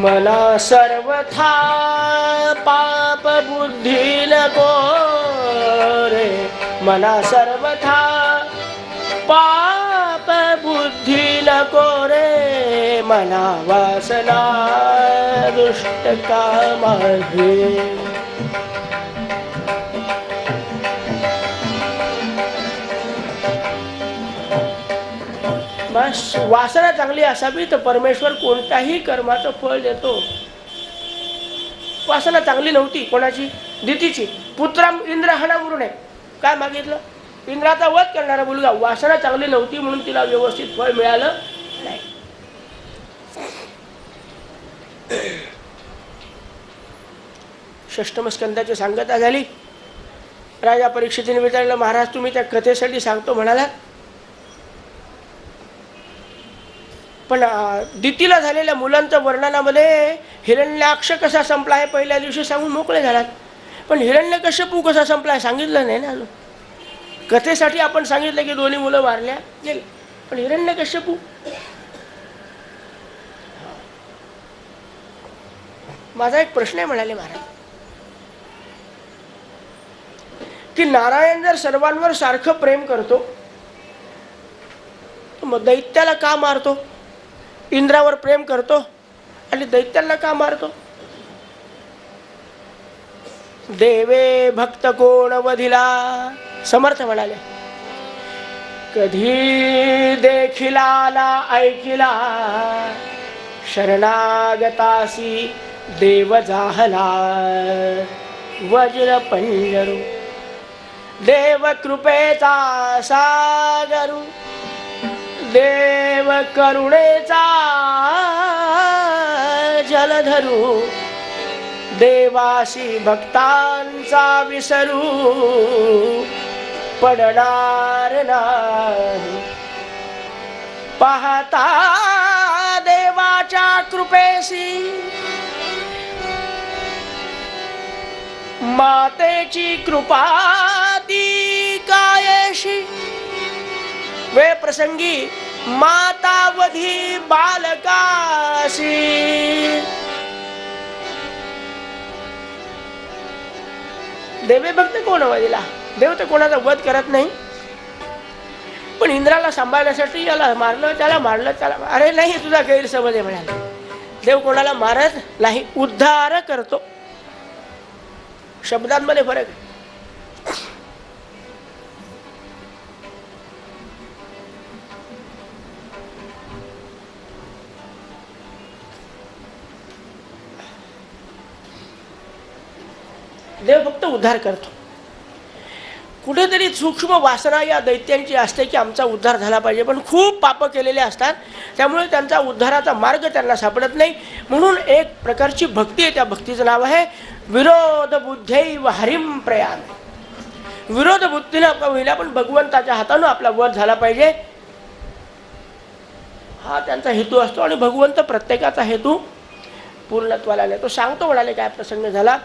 मना सर्वथा पाप बुद्धी नको रे. मना सर्वथा पाप बुद्धी नको रे. मना वासना दुष्ट कामानये. बस वासना चांगली असावी तर परमेश्वर कोणत्याही कर्माचं फळ देतो. वासना चांगली नव्हती कोणाची? दितीची. पुत्रम इंद्रहणा म्हणून आहे. काय मागितलं? इंद्राचा वध करणारा मुलगा. वासना चांगली नव्हती म्हणून तिला व्यवस्थित फळ मिळालं नाही. षष्टम स्कंदाची सांगता झाली. राजा परीक्षितीने विचारलं, महाराज तुम्ही त्या कथेसाठी सांगतो म्हणाला, पण दितीला झालेल्या मुलांच्या वर्णनामध्ये हिरण्याक्ष कसा संपला आहे पहिल्या दिवशी सांगून मोकळे झालात, पण हिरण्यकश्यपू कसा संपला आहे सांगितलं नाही ना अजून. कथेसाठी आपण सांगितलं की 2 मुलं मारल्या गेले, पण हिरण्यकश्यपू. माझा एक प्रश्न आहे म्हणाले महाराज, की नारायण जर सर्वांवर सारखं प्रेम करतो मग दैत्याला का मारतो? इंद्रावर प्रेम करतो आणि दैत्यांना का मारतो? देवे भक्त कोण वधिला, समर्थ म्हणाले, कधी देखिला ना ऐकिला, शरणागतासी देव जाहला, वज्र पंजरू देव कृपेचा सागरू, देव करुणेचा जलधरू, देवाशी भक्तांचा विसरू पडणार नाही. पाहता देवाच्या कृपेशी, मातेची कृपा ती कायशी, वे प्रसंगी मातावधी बालकाशी. देवे भक्त कोण वधिला, देव तर कोणाचा वध करत नाही, पण इंद्राला सांभाळण्यासाठी याला मारलं, त्याला मारलं, त्याला. अरे नाही, तुझा गैरसमज आहे म्हणाले. देव कोणाला मारत नाही, उद्धार करतो. शब्दांमध्ये फरक आहे. देव फक्त उद्धार करतो. कुठेतरी सूक्ष्म वासना या दैत्यांची असते की आमचा उद्धार झाला पाहिजे, पण खूप पाप केलेले असतात, त्यामुळे त्यांचा उद्धाराचा मार्ग त्यांना सापडत नाही. म्हणून एक प्रकारची भक्ती आहे, त्या भक्तीचं नाव आहे विरोध बुद्धैव हरिम प्रयाण. विरोध बुद्धीने आपला होईना, पण भगवंताच्या हातानं आपला वध झाला पाहिजे, हा त्यांचा हेतू असतो. आणि भगवंत प्रत्येकाचा हेतू पूर्णत्वाला नाही. तो सांगतो म्हणाले काय प्रसंग झाला.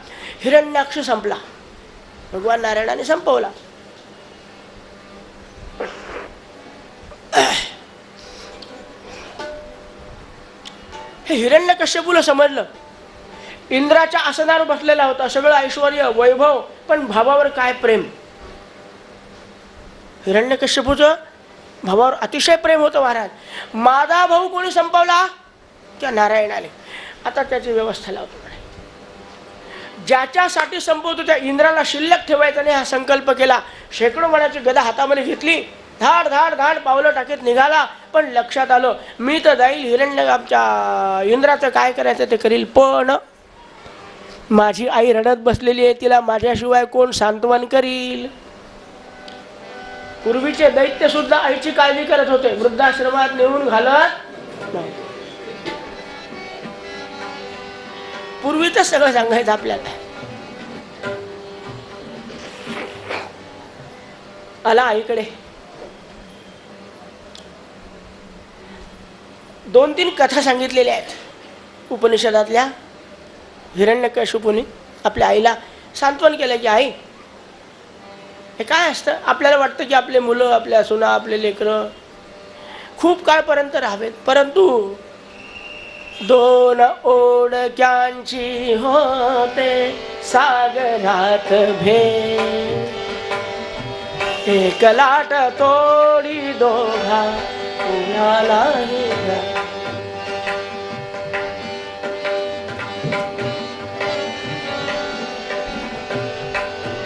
हिरण्याक्ष संपला, भगवान नारायणाने संपवला. हे हिरण्यकश्यपूला समजलं, इंद्राच्या आसनावर बसलेला होता, सगळं ऐश्वर्य वैभव, पण भावावर काय प्रेम. हिरण्यकश्यपूचं भावावर अतिशय प्रेम होतं. महाराज, माझा भाऊ कोणी संपवला? त्या नारायणाने. आता त्याची व्यवस्था लावतो म्हणे. ज्याच्यासाठी संपवतो त्या इंद्राला शिल्लक ठेवायचा नाही हा संकल्प केला. शेकडो मणाची गदा हातामध्ये घेतली, धाड धाड धाड पावलं टाकीत निघाला. पण लक्षात आलं, मी तर जाईल, हिरण्य आमच्या इंद्राचं काय करायचं ते करील, पण माझी आई रडत बसलेली आहे, तिला माझ्याशिवाय कोण सांत्वन करील. पूर्वीचे दैत्य सुद्धा आईची काळजी करत होते, वृद्धाश्रमात नेऊन घालत नाही. पूर्वीच सगळं सांगायचं आपल्याला. आला आईकडे, 2-3 कथा सांगितलेल्या आहेत उपनिषदातल्या. हिरण्यकश्यपूने आपल्या आईला सांत्वन केलं की आई, हे काय असतं, आपल्याला वाटतं की आपले मुलं, आपल्या सुना, आपले लेकरं खूप काळपर्यंत राहावेत, परंतु 2 ओढक्यांची होते सागरात भेट, एक लाट तोडी दोघा कुणाला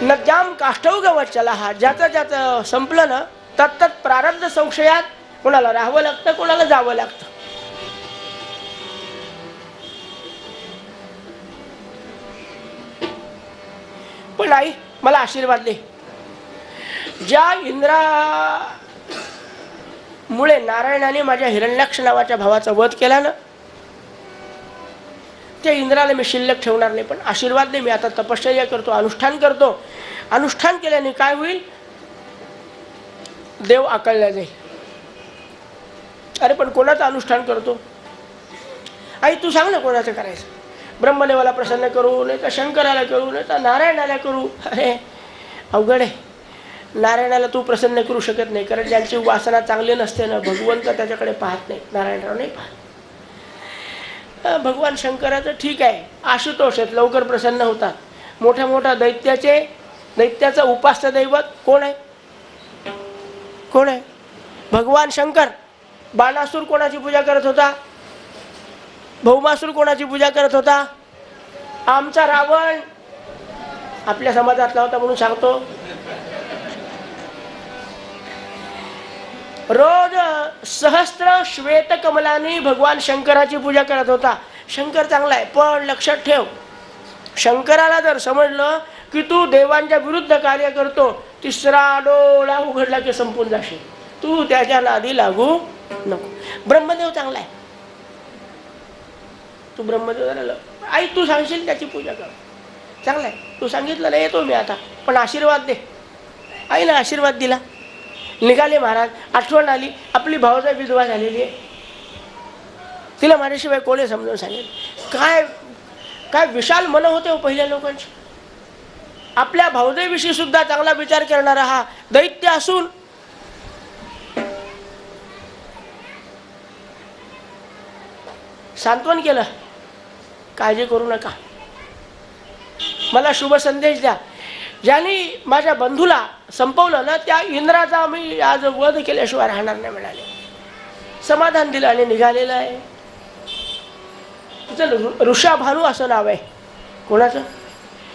नद्याम काष्ठौग वचला. हा ज्याचं ज्याचं संपलं ना, तत्त प्रारब्ध संशयात कोणाला राहावं लागतं, कोणाला जावं लागतं. पण आई मला आशीर्वाद दे, ज्या इंद्रामुळे नारायणाने माझ्या हिरण्याक्ष नावाच्या भावाचा वध केला ना, त्या इंद्राला मी शिल्लक ठेवणार नाही, पण आशीर्वाद दे, मी आता तपश्चर्या करतो, अनुष्ठान करतो. अनुष्ठान केल्याने काय होईल, देव आकळला जाईल. अरे पण कोणाचं अनुष्ठान करतो आई, तू सांग ना कोणाचं करायचं. ब्रह्मदेवाला प्रसन्न करू, नाही तर शंकराला करू, नाही तर नारायणाला करू. अरे अवघड आहे. नारायणाला तू प्रसन्न करू शकत नाही, कारण ज्यांची वासना चांगली नसते ना, भगवंत त्याच्याकडे पाहत नाही, नारायणराव नाही पाहत. भगवान शंकराचं ठीक आहे, आशुतोष आहेत, लवकर प्रसन्न होतात. मोठ्या मोठ्या दैत्याचं उपास्य दैवत कोण आहे? कोण आहे? भगवान शंकर. बाणासूर कोणाची पूजा करत होता? भौमासूर कोणाची पूजा करत होता? आमचा रावण. आपल्या समाजातला होता म्हणून सांगतो. रोज सहस्त्र श्वेत कमलांनी भगवान शंकराची पूजा करत होता. शंकर चांगला आहे, पण लक्षात ठेव, शंकराला जर समजलं की तू देवांच्या विरुद्ध कार्य करतो, तिसरा डोळा उघडला की संपून जाशील. तू त्याच्या नादी लागू नको. ब्रह्मदेव चांगला आहे, तू ब्रह्मदेव झाला. आई तू सांगशील त्याची पूजा कर, चांगला आहे. तू सांगितलं नाही, येतो मी आता, पण आशीर्वाद दे. आईला आशीर्वाद दिला. निघाले महाराज. आठवण आली आपली भावजाई विधवा झालेली आहे. तिला माझ्याशिवाय कोणी समजून सांगेल? काय काय विशाल मन होते हो पहिल्या लोकांची. आपल्या भावजाईविषयी सुद्धा चांगला विचार करणारा हा दैत्य असून सांत्वन केलं, काळजी करू नका, मला शुभ संदेश द्या. ज्यांनी माझ्या बंधूला संपवलं ना, त्या इंद्राचा मी आज वध केल्याशिवाय राहणार नाही म्हणाले. समाधान दिलं आणि निघालेलं आहे. तिचं ऋषाभानू असं नाव आहे. कोणाचं?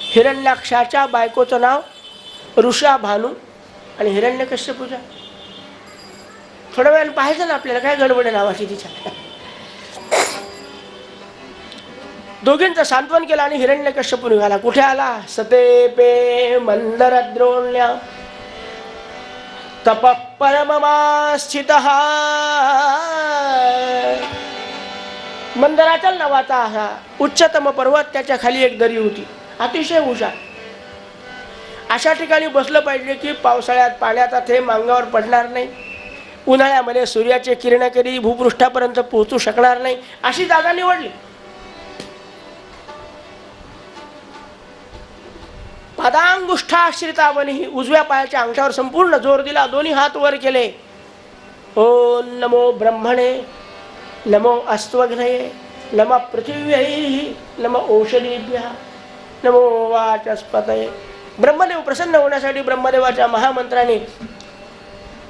हिरण्याक्षाच्या बायकोचं नाव ऋषाभानू आणि हिरण्यकश्यपूजा. थोड्या वेळाने पाहायचं ना आपल्याला काय गडबड आहे नावाची तिच्या. दोघींचं सांत्वन केलं आणि हिरण्यकश्यपू निघाला. कुठे आला? सतेपे मंदरद्रोण्या तप परममास्थितः. मंदराचल नावाचा हा उच्चतम पर्वत, त्याच्या खाली एक दरी होती, अतिशय हुशार. अशा ठिकाणी बसलं पाहिजे की पावसाळ्यात पाण्याचा थेंब अंगावर पडणार नाही, उन्हाळ्यामध्ये सूर्याचे किरण कधी भूपृष्ठापर्यंत पोहोचू शकणार नाही, अशी जागा निवडली. पादांगुष्ठाश्रितावनी, उजव्या पायाच्या अंगठावर संपूर्ण जोर दिला, दोन्ही हात वर केले. ओम नमो ब्रह्मणे, नमो अस्त्वघ्नये, नमः पृथिव्यै, नमो औषधीभ्यः, नमो वाचस्पतये. ब्रह्मदेव प्रसन्न होण्यासाठी ब्रह्मदेवाच्या महामंत्राने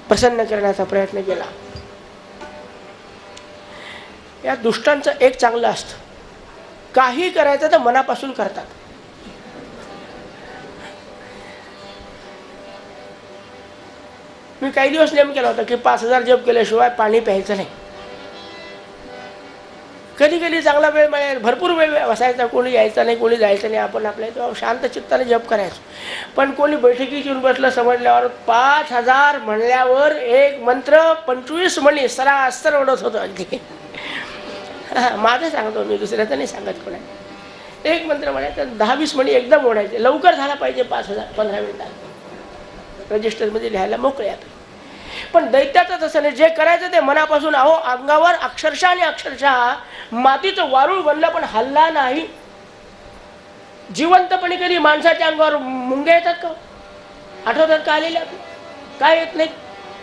प्रसन्न करण्याचा प्रयत्न केला. या दुष्टांचं एक चांगलं असतं, काही करायचं तर मनापासून करतात. मी काही दिवस नेम केला होता की 5000 जप केल्याशिवाय पाणी प्यायचं नाही. कधी कधी चांगला वेळ मिळेल, भरपूर वेळ बसायचा, कोणी यायचं नाही, कोणी जायचं नाही, आपण आपल्या शांत चित्ताने जप करायचो. पण कोणी बैठकीत येऊन बसलं समजल्यावर 5000 म्हणल्यावर एक मंत्र 25 म्हणी सरासर ओढत होतो. अगदी माझं सांगतो मी, दुसऱ्याचं नाही सांगत कोणा. एक मंत्र म्हणायचं 10-20 म्हणी एकदम ओढायचे. लवकर झाला पाहिजे, 5000 15 मिनिटात रजिस्टरमध्ये लिहायला मोकळे आपण. पण दैत्याचं तसं नाही, जे करायचं ते मनापासून. अहो अंगावर अक्षरशः आणि अक्षरशः मातीचं वारूळ बनलं पण हल्ला नाही. जिवंतपणे कधी माणसाच्या अंगावर मुंग्या येतात का? आठवतात का आलेल्या? काय येत नाही.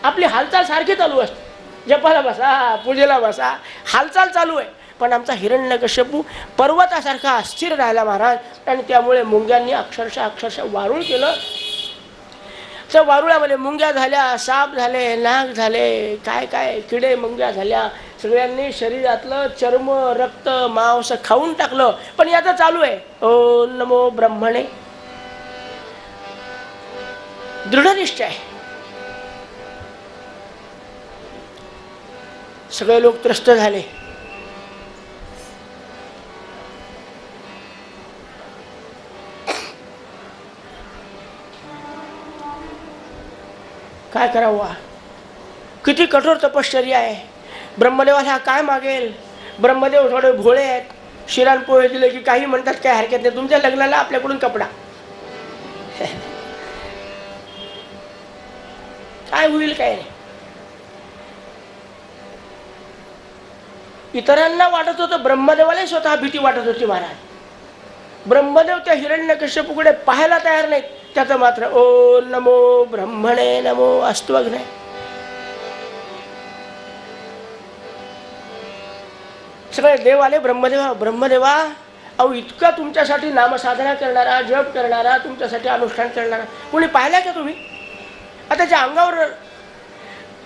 आपली हालचाल सारखी चालू असते. जपाला बसा, पूजेला बसा, हालचाल चालू आहे. पण आमचा हिरण्यकश्यपू पर्वतासारखा अस्थिर राहिला महाराज, आणि त्यामुळे मुंग्यांनी अक्षरशः वारूळ केलं. त्या वारुळामध्ये मुंग्या झाल्या, साप झाले, नाग झाले, काय काय किडे मुंग्या झाल्या. सगळ्यांनी शरीरातलं चर्म, रक्त, मांस खाऊन टाकलं. पण याचं चालू आहे ओम नमो ब्रह्मणे. दृढनिश्चय. सगळे लोक त्रस्त झाले. काय करावं? किती कठोर तपश्चर्या आहे. ब्रह्मदेवाला हा काय मागेल? ब्रह्मदेव थोडे भोळे आहेत. शिरान पोहे दिले की काही म्हणतात काय हरकत नाही, तुमच्या लग्नाला आपल्याकडून कपडा. काय होईल काय नाही. इतरांना वाटत होतं, ब्रह्मदेवाला स्वतः भीती वाटत होती महाराज. ब्रह्मदेव त्या हिरण्यकश्यपूकडे पाहायला तयार नाहीत. त्याचं मात्र ओम नमो ब्रह्मणे, नमो अस्त्वघ्ने. सगळे देव आले. ब्रह्मदेवा अहो इतका तुमच्यासाठी नामसाधना करणारा, जप करणारा, तुमच्यासाठी अनुष्ठान करणारा कोणी पाहिला का तुम्ही? आता त्याच्या अंगावर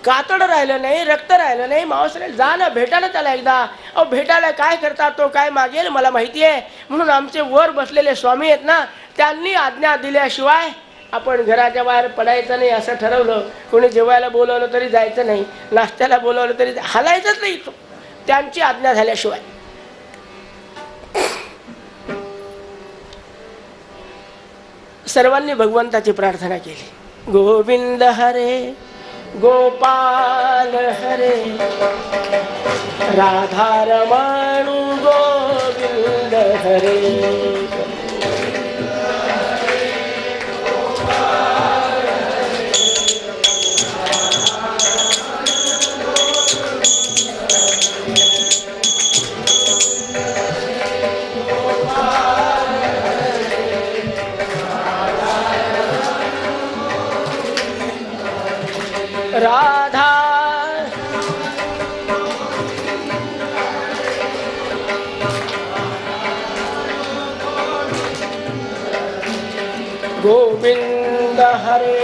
कातड राहिलं नाही, रक्त राहिलं नाही, मांस राहिलं. जा ना, भेटा ना त्याला एकदा. अहो भेटायला काय करता, तो काय मागेल मला माहिती आहे. म्हणून आमचे वर बसलेले स्वामी आहेत ना, त्यांनी आज्ञा दिल्याशिवाय आपण घराच्या बाहेर पडायचं नाही असं ठरवलं. कोणी जेवायला बोलवलं तरी जायचं नाही, नाश्त्याला बोलवलं तरी हलायचंच नाही त्यांची आज्ञा झाल्याशिवाय. सर्वांनी भगवंताची प्रार्थना केली. गोविंद हरे गोपाल हरे राधारमण गोविंद हरे. राधा गोविंद हरे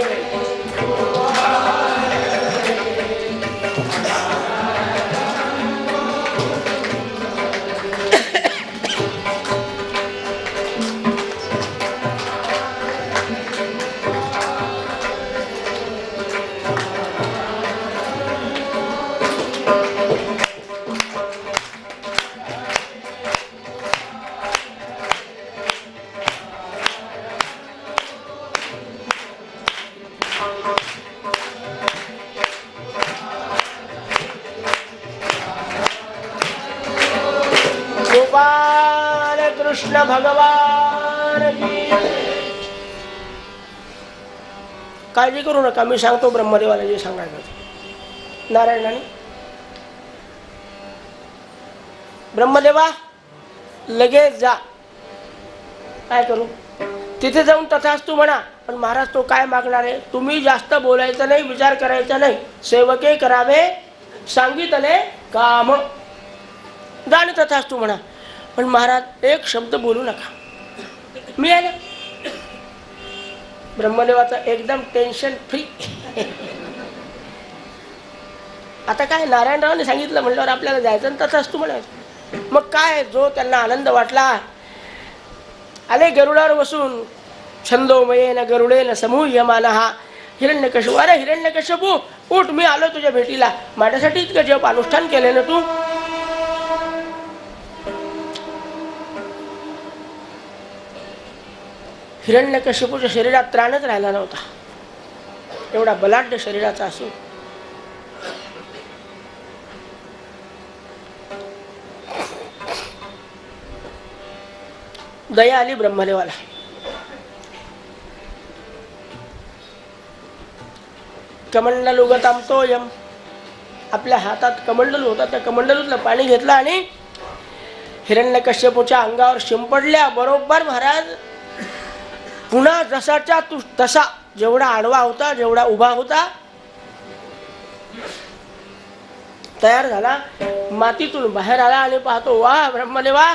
गोपाल कृष्ण भगवान की. काळजी करू नका, मी सांगतो ब्रह्मदेवाला जे सांगायचं. नारायणाने ब्रह्मदेवा लगेच जा. काय करू? तिथे जाऊन तथास्तु म्हणा. पण महाराज तो काय मागणार आहे? तुम्ही जास्त बोलायचं नाही, विचार करायचा नाही. सेवके करावे सांगितले काम. जाण तथास्तु म्हणा. पण महाराज एक शब्द बोलू नका. मी आहे ना. ब्रह्मदेवाचा एकदम टेन्शन फ्री. आता काय नारायणरावांनी सांगितलं म्हटल्यावर आपल्याला जायचं आणि तथास्तु म्हणायचं. मग काय जो त्यांना आनंद वाटला. आले गरुडावर बसून. छंदोमयेन गरुडेन समूह्यमानः हिरण्यकशिपू. अरे हिरण्यकशिपू उठ, मी आलो तुझ्या भेटीला. माझ्यासाठी इतकं जप अनुष्ठान केले ना तू. हिरण्यकशिपूच्या शरीरात त्राणच राहिला नव्हता. एवढा बलाढ्य शरीराचा असून दया आली ब्रह्मदेवाला. कमंडलुगतम तोयम. आपल्या हातात कमंडलू होता, त्या कमंडलूतलं पाणी घेतलं आणि हिरण्यकश्यपूच्या अंगावर शिंपडल्या. बरोबर महाराज पुन्हा जसाच्या तसा, जेवढा आडवा होता जेवढा उभा होता तयार झाला. मातीतून बाहेर आला आणि पाहतो, वा ब्रह्मदेवा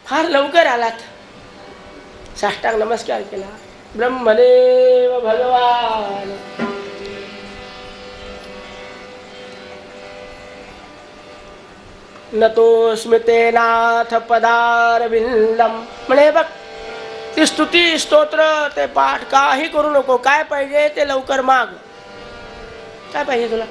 फार लवकर आलात. साष्टांग नमस्कार केला. ब्रह्मदेव भगवान. नतोस्मि ते नाथ पदारविंदम. म्हणे बघ, ती स्तुती स्तोत्र ते पाठ काही करू नको. काय पाहिजे ते लवकर माग. काय पाहिजे तुला?